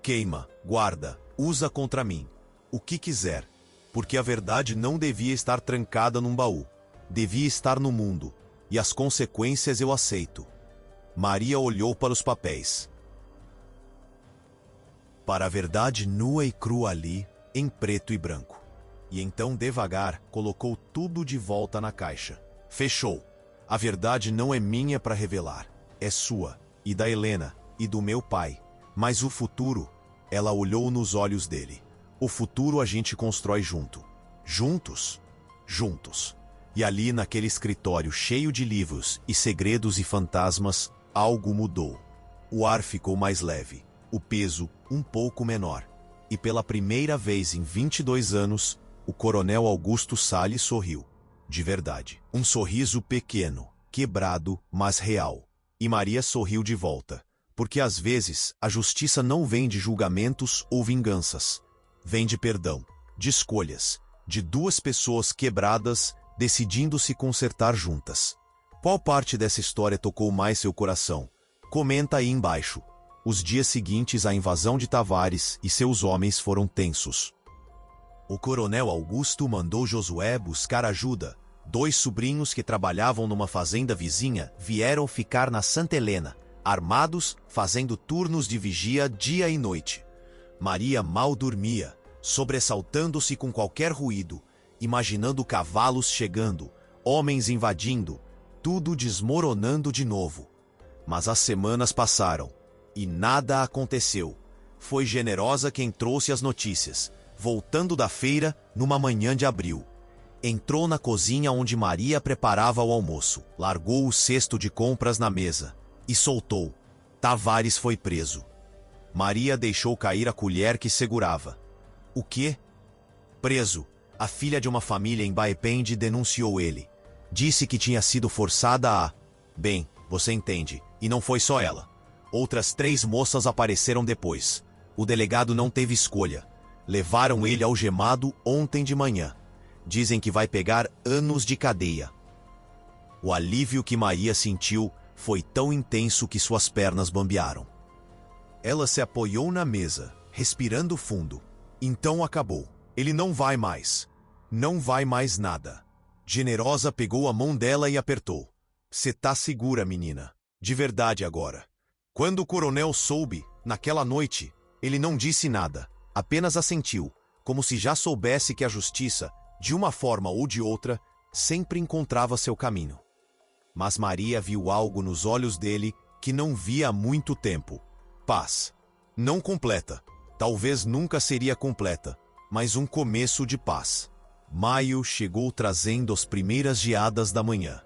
Queima, guarda, usa contra mim. O que quiser. Porque a verdade não devia estar trancada num baú. Devia estar no mundo. E as consequências eu aceito. Maria olhou para os papéis. para a verdade nua e crua ali, em preto e branco. E então, devagar, colocou tudo de volta na caixa. Fechou. A verdade não é minha para revelar. É sua, e da Helena, e do meu pai. Mas o futuro, ela olhou nos olhos dele. O futuro a gente constrói junto. Juntos? Juntos. E ali, naquele escritório cheio de livros e segredos e fantasmas, algo mudou. O ar ficou mais leve, o peso um pouco menor. E pela primeira vez em 22 anos, o coronel Augusto Salles sorriu. De verdade. Um sorriso pequeno, quebrado, mas real. E Maria sorriu de volta. Porque às vezes a justiça não vem de julgamentos ou vinganças. Vem de perdão, de escolhas, de duas pessoas quebradas decidindo se consertar juntas. Qual parte dessa história tocou mais seu coração? Comenta aí embaixo. Os dias seguintes à invasão de Tavares e seus homens foram tensos. O coronel Augusto mandou Josué buscar ajuda. 2 sobrinhos que trabalhavam numa fazenda vizinha vieram ficar na Santa Helena, armados, fazendo turnos de vigia dia e noite. Maria mal dormia, sobressaltando-se com qualquer ruído, imaginando cavalos chegando, homens invadindo, tudo desmoronando de novo. Mas as semanas passaram, e nada aconteceu. Foi Generosa quem trouxe as notícias, voltando da feira numa manhã de abril. Entrou na cozinha onde Maria preparava o almoço, largou o cesto de compras na mesa e soltou. Tavares foi preso. Maria deixou cair a colher que segurava. O quê? Preso. A filha de uma família em Baepende denunciou ele. Disse que tinha sido forçada a... Bem, você entende, e não foi só ela. Outras 3 moças apareceram depois. O delegado não teve escolha. Levaram ele algemado ontem de manhã. Dizem que vai pegar anos de cadeia. O alívio que Maria sentiu foi tão intenso que suas pernas bambearam. Ela se apoiou na mesa, respirando fundo. Então acabou. Ele não vai mais. Não vai mais nada. Generosa pegou a mão dela e apertou. Cê tá segura, menina. De verdade agora. Quando o coronel soube, naquela noite, ele não disse nada. Apenas assentiu, como se já soubesse que a justiça, de uma forma ou de outra, sempre encontrava seu caminho. Mas Maria viu algo nos olhos dele que não via há muito tempo. Paz. Não completa. Talvez nunca seria completa, mas um começo de paz. Maio chegou trazendo as primeiras geadas da manhã.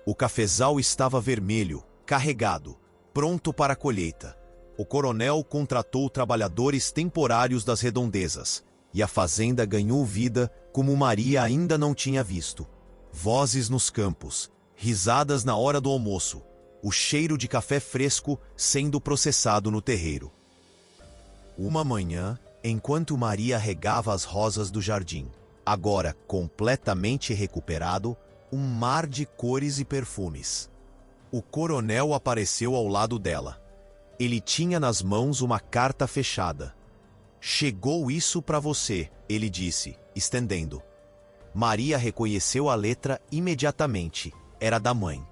O cafezal estava vermelho, carregado, pronto para a colheita. O coronel contratou trabalhadores temporários das redondezas, e a fazenda ganhou vida como Maria ainda não tinha visto. Vozes nos campos, risadas na hora do almoço, o cheiro de café fresco sendo processado no terreiro. Uma manhã, enquanto Maria regava as rosas do jardim, agora completamente recuperado, um mar de cores e perfumes. O coronel apareceu ao lado dela. Ele tinha nas mãos uma carta fechada. Chegou isso para você, ele disse, estendendo. Maria reconheceu a letra imediatamente. Era da mãe.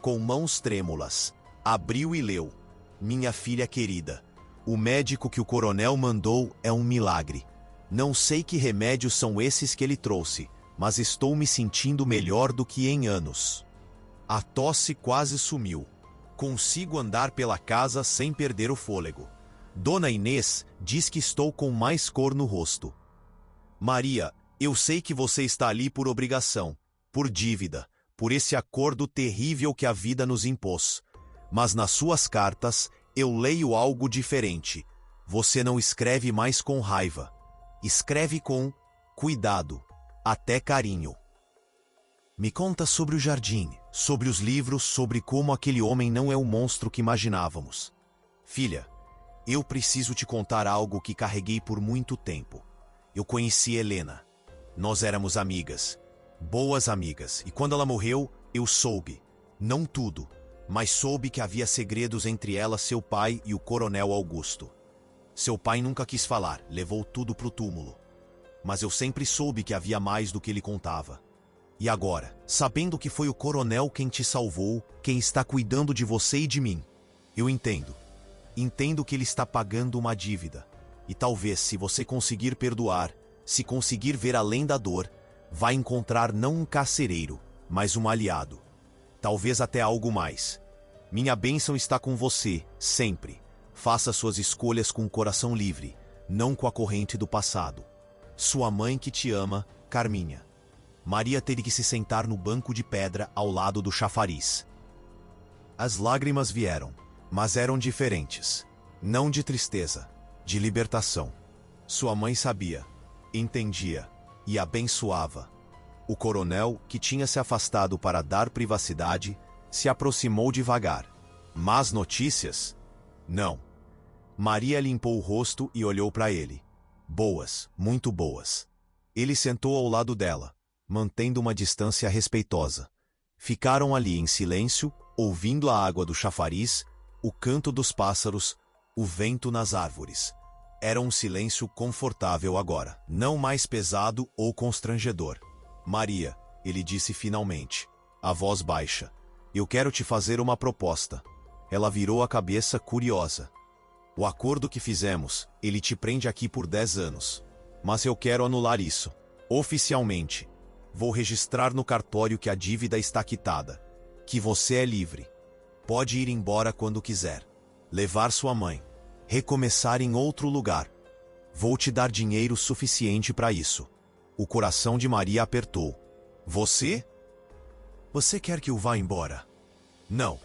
Com mãos trêmulas, abriu e leu. Minha filha querida, o médico que o coronel mandou é um milagre. Não sei que remédios são esses que ele trouxe, mas estou me sentindo melhor do que em anos. A tosse quase sumiu. Consigo andar pela casa sem perder o fôlego. Dona Inês diz que estou com mais cor no rosto. Maria, eu sei que você está ali por obrigação, por dívida, por esse acordo terrível que a vida nos impôs. Mas nas suas cartas eu leio algo diferente. Você não escreve mais com raiva. Escreve com cuidado, até carinho. Me conta sobre o jardim, sobre os livros, sobre como aquele homem não é o monstro que imaginávamos. Filha, eu preciso te contar algo que carreguei por muito tempo. Eu conheci Helena. Nós éramos amigas, boas amigas, e quando ela morreu, eu soube. Não tudo, mas soube que havia segredos entre ela, seu pai e o coronel Augusto. Seu pai nunca quis falar, levou tudo pro túmulo. Mas eu sempre soube que havia mais do que ele contava. E agora, sabendo que foi o coronel quem te salvou, quem está cuidando de você e de mim, eu entendo. Entendo que ele está pagando uma dívida. E talvez, se você conseguir perdoar, se conseguir ver além da dor, vai encontrar não um carcereiro, mas um aliado. Talvez até algo mais. Minha bênção está com você, sempre. Faça suas escolhas com o coração livre, não com a corrente do passado. Sua mãe que te ama, Carminha. Maria teve que se sentar no banco de pedra ao lado do chafariz. As lágrimas vieram, mas eram diferentes. Não de tristeza, de libertação. Sua mãe sabia, entendia e abençoava. O coronel, que tinha se afastado para dar privacidade, se aproximou devagar. Más notícias? Não. Maria limpou o rosto e olhou para ele. Boas, muito boas. Ele sentou ao lado dela, mantendo uma distância respeitosa. Ficaram ali em silêncio, ouvindo a água do chafariz, o canto dos pássaros, o vento nas árvores. Era um silêncio confortável agora, não mais pesado ou constrangedor. Maria, ele disse finalmente, a voz baixa, eu quero te fazer uma proposta. Ela virou a cabeça curiosa. O acordo que fizemos, ele te prende aqui por 10 anos. Mas eu quero anular isso. Oficialmente. Vou registrar no cartório que a dívida está quitada. Que você é livre. Pode ir embora quando quiser. Levar sua mãe. Recomeçar em outro lugar. Vou te dar dinheiro suficiente para isso. O coração de Maria apertou. Você? Você quer que eu vá embora? Não.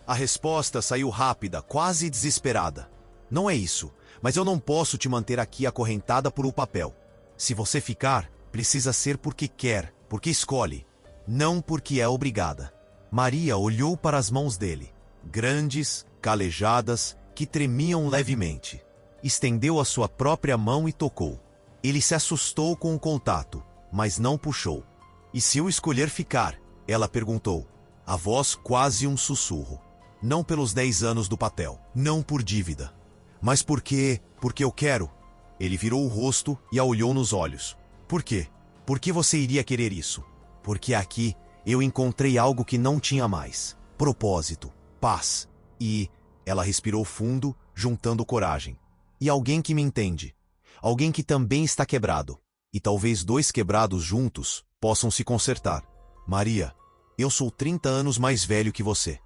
A resposta saiu rápida, quase desesperada. Não é isso, mas eu não posso te manter aqui acorrentada por um papel. Se você ficar, precisa ser porque quer, porque escolhe, não porque é obrigada. Maria olhou para as mãos dele, grandes, calejadas, que tremiam levemente. Estendeu a sua própria mão e tocou. Ele se assustou com o contato, mas não puxou. E se eu escolher ficar? Ela perguntou, a voz quase um sussurro. Não pelos 10 anos do papel, não por dívida. Mas porque eu quero. Ele virou o rosto e a olhou nos olhos. Por quê? Por que você iria querer isso? Porque aqui eu encontrei algo que não tinha mais. Propósito, paz e... Ela respirou fundo, juntando coragem. E alguém que me entende. Alguém que também está quebrado. E talvez 2 quebrados juntos possam se consertar. Maria, eu sou 30 anos mais velho que você.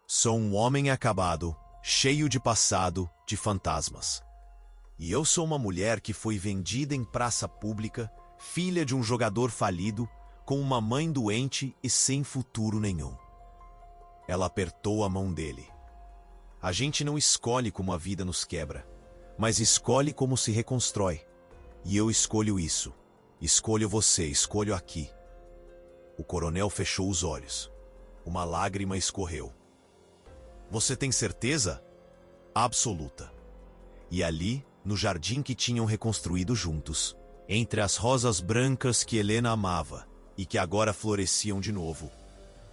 Sou um homem acabado, cheio de passado, de fantasmas. E eu sou uma mulher que foi vendida em praça pública, filha de um jogador falido, com uma mãe doente e sem futuro nenhum. Ela apertou a mão dele. A gente não escolhe como a vida nos quebra, mas escolhe como se reconstrói. E eu escolho isso. Escolho você, escolho aqui. O coronel fechou os olhos. Uma lágrima escorreu. Você tem certeza? Absoluta. E ali, no jardim que tinham reconstruído juntos, entre as rosas brancas que Helena amava e que agora floresciam de novo,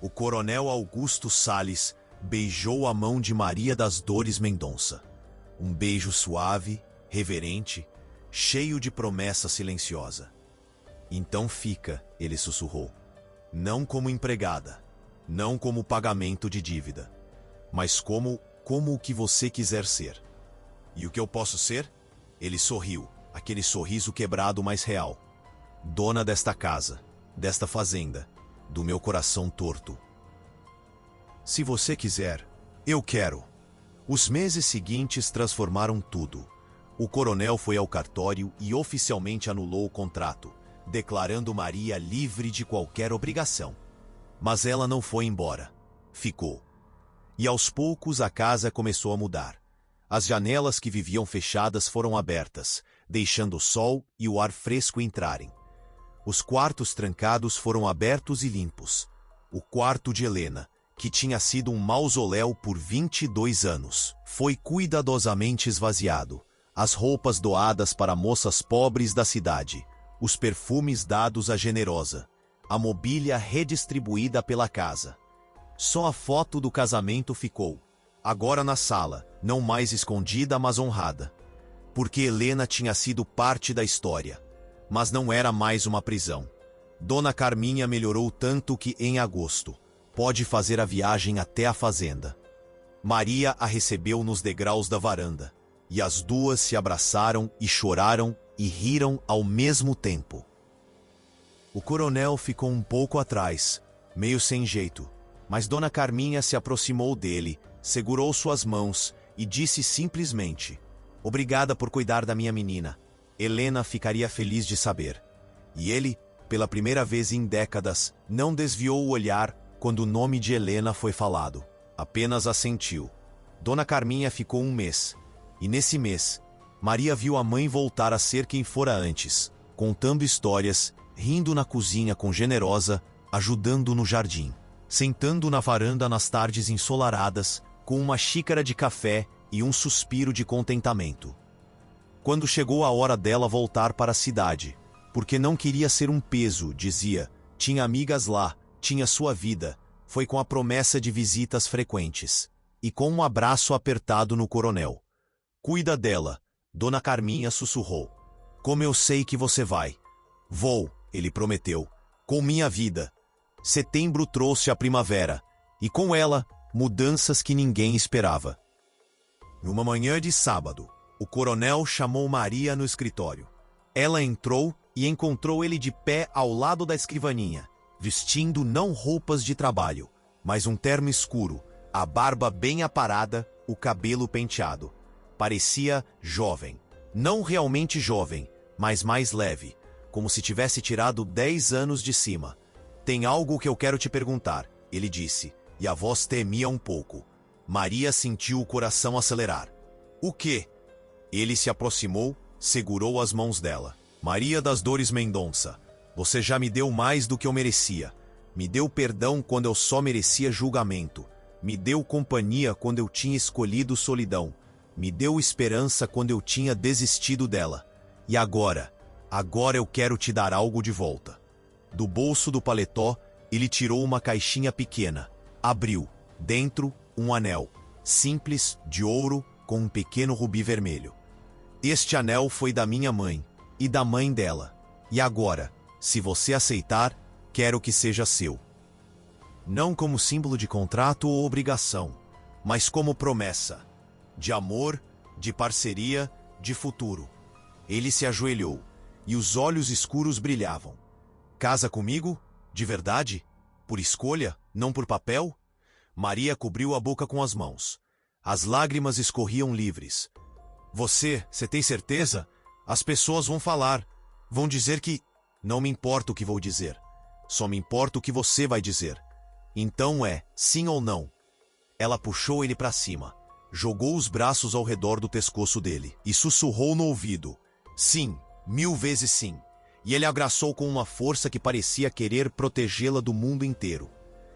o coronel Augusto Salles beijou a mão de Maria das Dores Mendonça. Um beijo suave, reverente, cheio de promessa silenciosa. Então fica, ele sussurrou. Não como empregada, não como pagamento de dívida, mas como o que você quiser ser. E o que eu posso ser? Ele sorriu, aquele sorriso quebrado mais real. Dona desta casa, desta fazenda, do meu coração torto. Se você quiser, eu quero. Os meses seguintes transformaram tudo. O coronel foi ao cartório e oficialmente anulou o contrato, declarando Maria livre de qualquer obrigação. Mas ela não foi embora. Ficou. E aos poucos a casa começou a mudar. As janelas que viviam fechadas foram abertas, deixando o sol e o ar fresco entrarem. Os quartos trancados foram abertos e limpos. O quarto de Helena, que tinha sido um mausoléu por 22 anos, foi cuidadosamente esvaziado. As roupas doadas para moças pobres da cidade, os perfumes dados à generosa, a mobília redistribuída pela casa. Só a foto do casamento ficou, agora na sala, não mais escondida, mas honrada. Porque Helena tinha sido parte da história, mas não era mais uma prisão. Dona Carminha melhorou tanto que, em agosto, pode fazer a viagem até a fazenda. Maria a recebeu nos degraus da varanda, e as duas se abraçaram e choraram e riram ao mesmo tempo. O coronel ficou um pouco atrás, meio sem jeito, mas Dona Carminha se aproximou dele, segurou suas mãos e disse simplesmente: "Obrigada por cuidar da minha menina. Helena ficaria feliz de saber." E ele, pela primeira vez em décadas, não desviou o olhar quando o nome de Helena foi falado. Apenas assentiu. Dona Carminha ficou um mês. E nesse mês, Maria viu a mãe voltar a ser quem fora antes, contando histórias, rindo na cozinha com Generosa, ajudando no jardim, sentando na varanda nas tardes ensolaradas, com uma xícara de café e um suspiro de contentamento. Quando chegou a hora dela voltar para a cidade, porque não queria ser um peso, dizia, tinha amigas lá, tinha sua vida, foi com a promessa de visitas frequentes, e com um abraço apertado no coronel. "Cuida dela", Dona Carminha sussurrou. "Como eu sei que você vai." "Vou", ele prometeu, "com minha vida." Setembro trouxe a primavera, e com ela, mudanças que ninguém esperava. Numa manhã de sábado, o coronel chamou Maria no escritório. Ela entrou e encontrou ele de pé ao lado da escrivaninha, vestindo não roupas de trabalho, mas um terno escuro, a barba bem aparada, o cabelo penteado. Parecia jovem. Não realmente jovem, mas mais leve, como se tivesse tirado 10 anos de cima. "Tem algo que eu quero te perguntar", ele disse, e a voz tremia um pouco. Maria sentiu o coração acelerar. "O quê?" Ele se aproximou, segurou as mãos dela. "Maria das Dores Mendonça, você já me deu mais do que eu merecia. Me deu perdão quando eu só merecia julgamento. Me deu companhia quando eu tinha escolhido solidão. Me deu esperança quando eu tinha desistido dela. E agora eu quero te dar algo de volta." Do bolso do paletó, ele tirou uma caixinha pequena. Abriu. Dentro, um anel. Simples, de ouro, com um pequeno rubi vermelho. "Este anel foi da minha mãe, e da mãe dela. E agora, se você aceitar, quero que seja seu. Não como símbolo de contrato ou obrigação, mas como promessa. De amor, de parceria, de futuro." Ele se ajoelhou, e os olhos escuros brilhavam. "Casa comigo? De verdade? Por escolha? Não por papel?" Maria cobriu a boca com as mãos. As lágrimas escorriam livres. Você tem certeza? As pessoas vão falar. Vão dizer que... Não me importa o que vou dizer. Só me importa o que você vai dizer. Então é, sim ou não?" Ela puxou ele para cima, jogou os braços ao redor do pescoço dele e sussurrou no ouvido: "Sim, 1000 vezes sim." E ele abraçou com uma força que parecia querer protegê-la do mundo inteiro.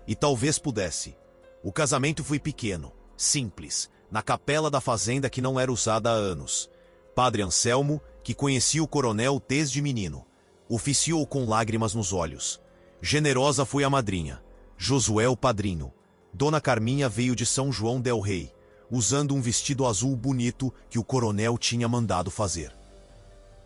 E talvez pudesse. O casamento foi pequeno, simples, na capela da fazenda que não era usada há anos. Padre Anselmo, que conhecia o coronel desde menino, oficiou com lágrimas nos olhos. Generosa foi a madrinha, Josué o padrinho. Dona Carminha veio de São João del Rei, usando um vestido azul bonito que o coronel tinha mandado fazer.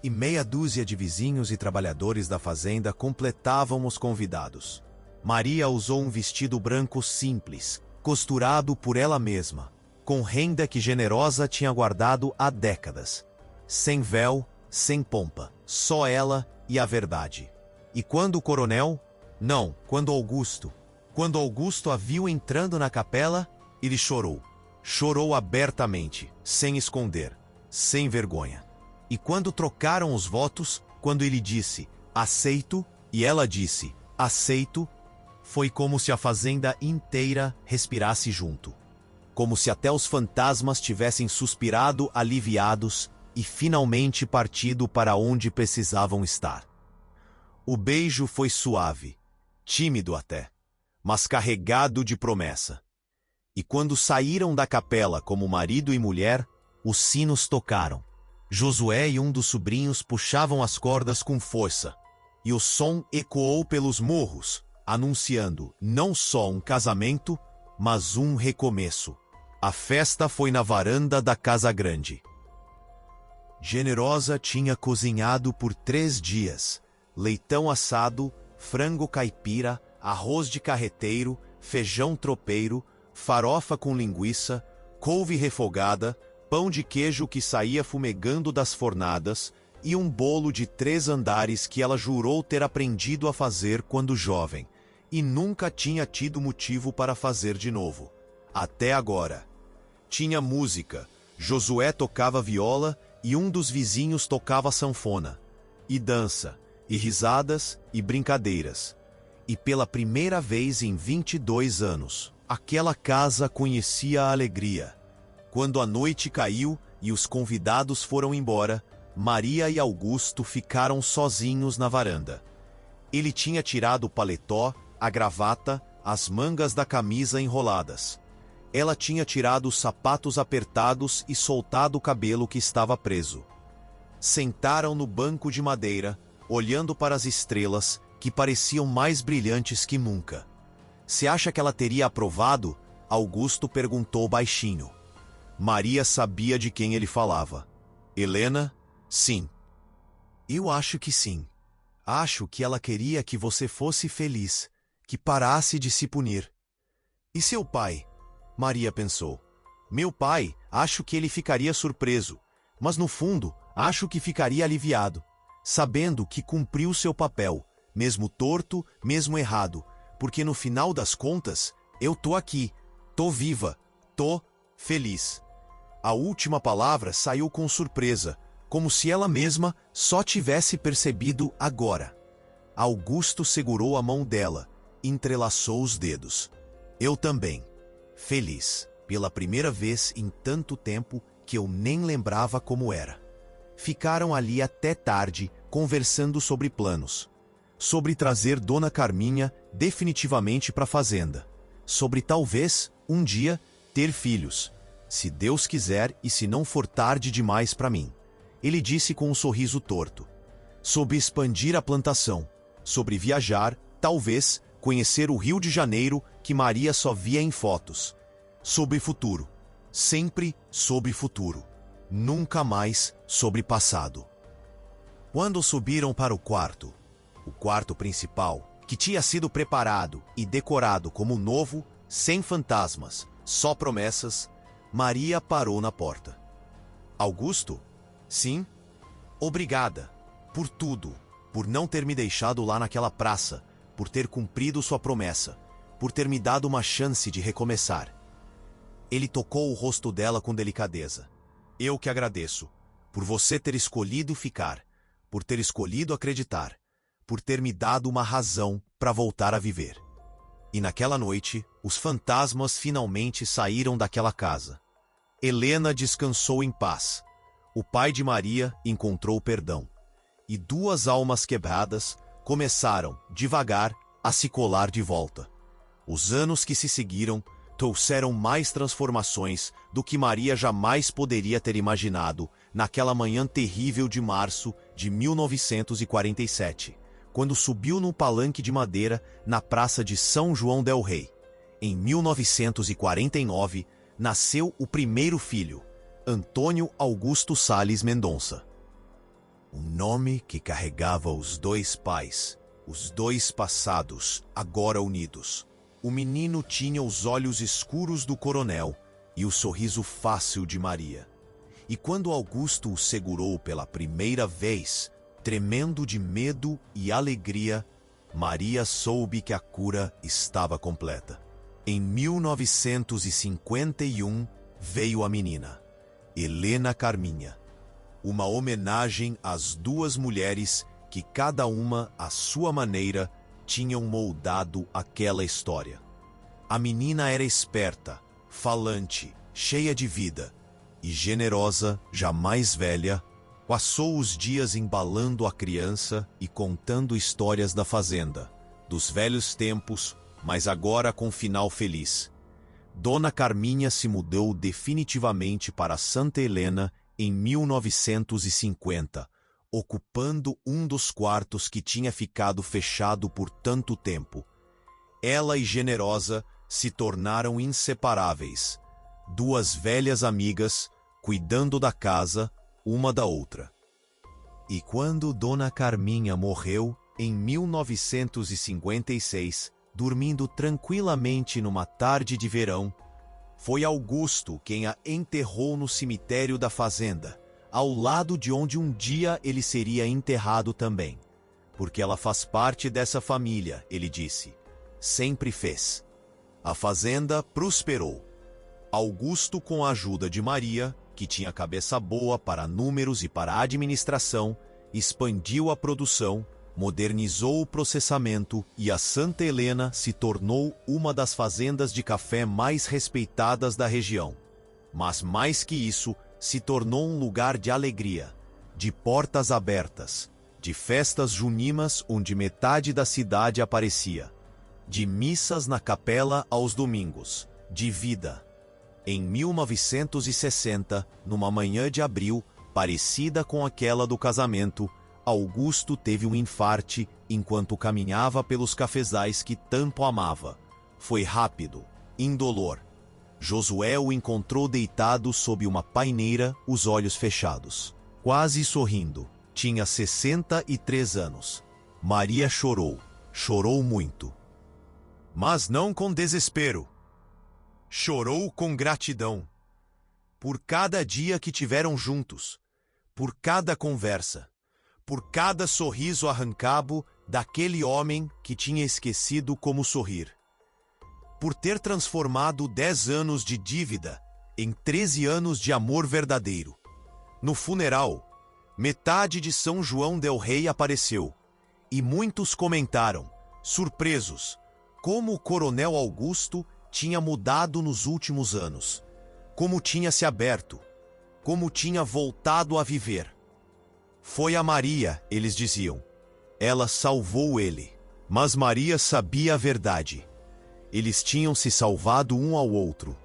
E meia dúzia de vizinhos e trabalhadores da fazenda completavam os convidados. Maria usou um vestido branco simples, costurado por ela mesma, com renda que Generosa tinha guardado há décadas. Sem véu, sem pompa, só ela e a verdade. E quando o coronel? Não, quando Augusto. Quando Augusto a viu entrando na capela, ele chorou. Chorou abertamente, sem esconder, sem vergonha. E quando trocaram os votos, quando ele disse, "Aceito", e ela disse, "Aceito", foi como se a fazenda inteira respirasse junto. Como se até os fantasmas tivessem suspirado aliviados e finalmente partido para onde precisavam estar. O beijo foi suave, tímido até, mas carregado de promessa. E quando saíram da capela como marido e mulher, os sinos tocaram. Josué e um dos sobrinhos puxavam as cordas com força, e o som ecoou pelos morros, anunciando não só um casamento, mas um recomeço. A festa foi na varanda da casa grande. Generosa tinha cozinhado por 3 dias, leitão assado, frango caipira, arroz de carreteiro, feijão tropeiro, farofa com linguiça, couve refogada, pão de queijo que saía fumegando das fornadas e um bolo de 3 andares que ela jurou ter aprendido a fazer quando jovem, e nunca tinha tido motivo para fazer de novo. Até agora. Tinha música, Josué tocava viola e um dos vizinhos tocava sanfona. E dança, e risadas, e brincadeiras. E pela primeira vez em 22 anos, aquela casa conhecia a alegria. Quando a noite caiu e os convidados foram embora, Maria e Augusto ficaram sozinhos na varanda. Ele tinha tirado o paletó, a gravata, as mangas da camisa enroladas. Ela tinha tirado os sapatos apertados e soltado o cabelo que estava preso. Sentaram no banco de madeira, olhando para as estrelas, que pareciam mais brilhantes que nunca. "Você acha que ela teria aprovado?" Augusto perguntou baixinho. Maria sabia de quem ele falava. "Helena? Sim." "Eu acho que sim. Acho que ela queria que você fosse feliz, que parasse de se punir." "E seu pai?" Maria pensou. "Meu pai, acho que ele ficaria surpreso, mas no fundo, acho que ficaria aliviado, sabendo que cumpriu seu papel, mesmo torto, mesmo errado, porque no final das contas, eu tô aqui, tô viva, tô feliz." A última palavra saiu com surpresa, como se ela mesma só tivesse percebido agora. Augusto segurou a mão dela, entrelaçou os dedos. "Eu também. Feliz, pela primeira vez em tanto tempo que eu nem lembrava como era." Ficaram ali até tarde, conversando sobre planos. Sobre trazer Dona Carminha definitivamente para a fazenda. Sobre talvez, um dia, ter filhos. Se Deus quiser e se não for tarde demais para mim. Ele disse com um sorriso torto. Sobre expandir a plantação. Sobre viajar, talvez, conhecer o Rio de Janeiro que Maria só via em fotos. Sobre futuro. Sempre sobre futuro. Nunca mais sobre passado. Quando subiram para o quarto principal, que tinha sido preparado e decorado como novo, sem fantasmas, só promessas, Maria parou na porta. "Augusto?" "Sim?" "Obrigada. Por tudo. Por não ter me deixado lá naquela praça. Por ter cumprido sua promessa. Por ter me dado uma chance de recomeçar." Ele tocou o rosto dela com delicadeza. "Eu que agradeço. Por você ter escolhido ficar. Por ter escolhido acreditar. Por ter me dado uma razão para voltar a viver." E naquela noite, os fantasmas finalmente saíram daquela casa. Helena descansou em paz. O pai de Maria encontrou perdão. E 2 almas quebradas começaram, devagar, a se colar de volta. Os anos que se seguiram trouxeram mais transformações do que Maria jamais poderia ter imaginado naquela manhã terrível de março de 1947. Quando subiu num palanque de madeira na praça de São João del Rei. Em 1949, nasceu o primeiro filho, Antônio Augusto Sales Mendonça. Um nome que carregava os 2 pais, os 2 passados, agora unidos. O menino tinha os olhos escuros do coronel e o sorriso fácil de Maria. E quando Augusto o segurou pela primeira vez, tremendo de medo e alegria, Maria soube que a cura estava completa. Em 1951 veio a menina, Helena Carminha. Uma homenagem às 2 mulheres que cada uma, à sua maneira, tinham moldado aquela história. A menina era esperta, falante, cheia de vida, e generosa, jamais velha, passou os dias embalando a criança e contando histórias da fazenda, dos velhos tempos, mas agora com final feliz. Dona Carminha se mudou definitivamente para Santa Helena em 1950, ocupando um dos quartos que tinha ficado fechado por tanto tempo. Ela e Generosa se tornaram inseparáveis, 2 velhas amigas, cuidando da casa, uma da outra. E quando Dona Carminha morreu, em 1956, dormindo tranquilamente numa tarde de verão, Foi Augusto quem a enterrou no cemitério da fazenda, ao lado de onde um dia ele seria enterrado também. Porque ela faz parte dessa família, ele disse. Sempre fez. A fazenda prosperou. Augusto, com a ajuda de Maria, que tinha cabeça boa para números e para administração, expandiu a produção, modernizou o processamento e a Santa Helena se tornou uma das fazendas de café mais respeitadas da região. Mas mais que isso, se tornou um lugar de alegria, de portas abertas, de festas juninas onde metade da cidade aparecia, de missas na capela aos domingos, de vida. Em 1960, numa manhã de abril, parecida com aquela do casamento, Augusto teve um infarte enquanto caminhava pelos cafezais que tanto amava. Foi rápido, indolor. Josué o encontrou deitado sob uma paineira, os olhos fechados, quase sorrindo. Tinha 63 anos. Maria chorou, chorou muito. Mas não com desespero. Chorou com gratidão. Por cada dia que tiveram juntos, por cada conversa, por cada sorriso arrancado daquele homem que tinha esquecido como sorrir. Por ter transformado 10 anos de dívida em 13 anos de amor verdadeiro. No funeral, metade de São João del Rei apareceu, e muitos comentaram, surpresos, como o coronel Augusto tinha mudado nos últimos anos, como tinha se aberto, como tinha voltado a viver. Foi a Maria, eles diziam. Ela salvou ele. Mas Maria sabia a verdade. Eles tinham se salvado um ao outro.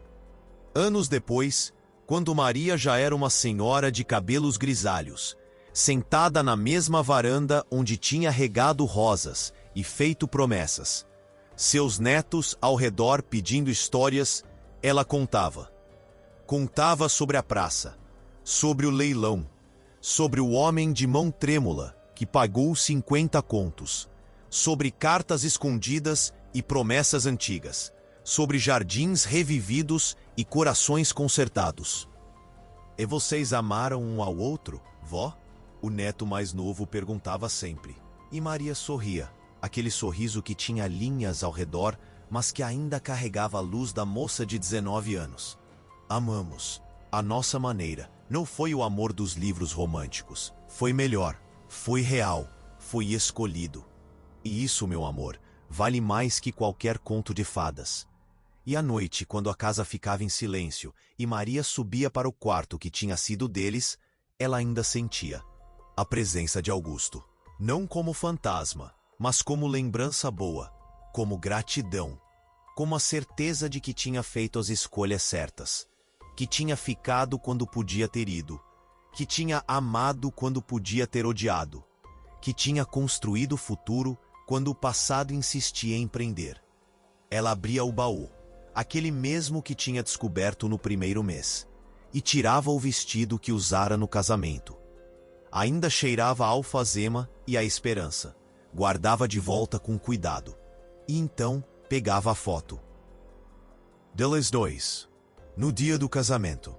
Anos depois, quando Maria já era uma senhora de cabelos grisalhos, sentada na mesma varanda onde tinha regado rosas e feito promessas, seus netos ao redor pedindo histórias, ela contava. Contava sobre a praça, sobre o leilão, sobre o homem de mão trêmula que pagou 50 contos, sobre cartas escondidas e promessas antigas, sobre jardins revividos e corações consertados. E vocês amaram um ao outro, vó? O neto mais novo perguntava sempre. E Maria sorria, aquele sorriso que tinha linhas ao redor, mas que ainda carregava a luz da moça de 19 anos. Amamos, à nossa maneira. Não foi o amor dos livros românticos. Foi melhor, foi real, foi escolhido. E isso, meu amor, vale mais que qualquer conto de fadas. E à noite, quando a casa ficava em silêncio e Maria subia para o quarto que tinha sido deles, ela ainda sentia a presença de Augusto. Não como fantasma, mas como lembrança boa, como gratidão, como a certeza de que tinha feito as escolhas certas, que tinha ficado quando podia ter ido, que tinha amado quando podia ter odiado, que tinha construído o futuro quando o passado insistia em prender. Ela abria o baú, aquele mesmo que tinha descoberto no primeiro mês, e tirava o vestido que usara no casamento. Ainda cheirava a alfazema e a esperança. Guardava de volta com cuidado. E então pegava a foto. Deles dois, no dia do casamento.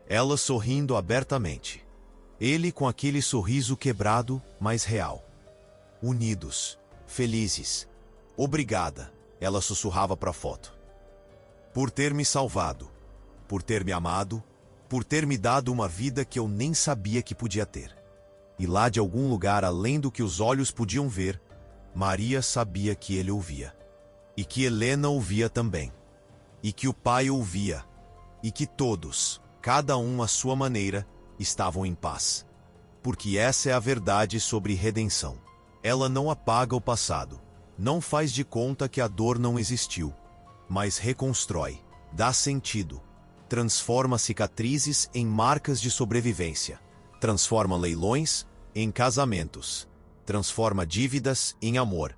Ela sorrindo abertamente. Ele com aquele sorriso quebrado, mas real. Unidos, felizes. Obrigada, ela sussurrava para a foto. Por ter me salvado, por ter me amado, por ter me dado uma vida que eu nem sabia que podia ter. E lá de algum lugar além do que os olhos podiam ver, Maria sabia que ele ouvia. E que Helena ouvia também. E que o pai ouvia. E que todos, cada um à sua maneira, estavam em paz. Porque essa é a verdade sobre redenção. Ela não apaga o passado, não faz de conta que a dor não existiu, mas reconstrói, dá sentido, transforma cicatrizes em marcas de sobrevivência, transforma leilões em casamentos, transforma dívidas em amor,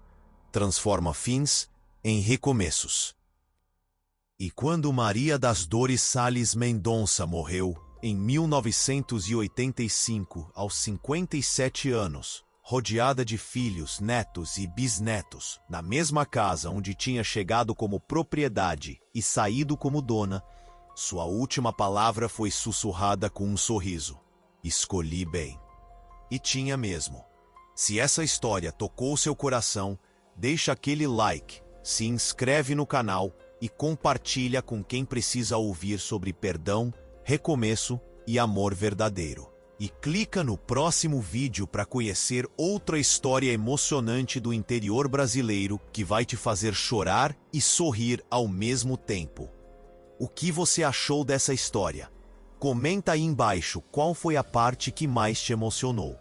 transforma fins em recomeços. E quando Maria das Dores Salles Mendonça morreu, em 1985, aos 57 anos, rodeada de filhos, netos e bisnetos, na mesma casa onde tinha chegado como propriedade e saído como dona, Sua última palavra foi sussurrada com um sorriso. Escolhi bem. E tinha mesmo. Se essa história tocou seu coração, deixa aquele like, se inscreve no canal e compartilha com quem precisa ouvir sobre perdão, recomeço e amor verdadeiro. E clica no próximo vídeo para conhecer outra história emocionante do interior brasileiro que vai te fazer chorar e sorrir ao mesmo tempo. O que você achou dessa história? Comenta aí embaixo qual foi a parte que mais te emocionou.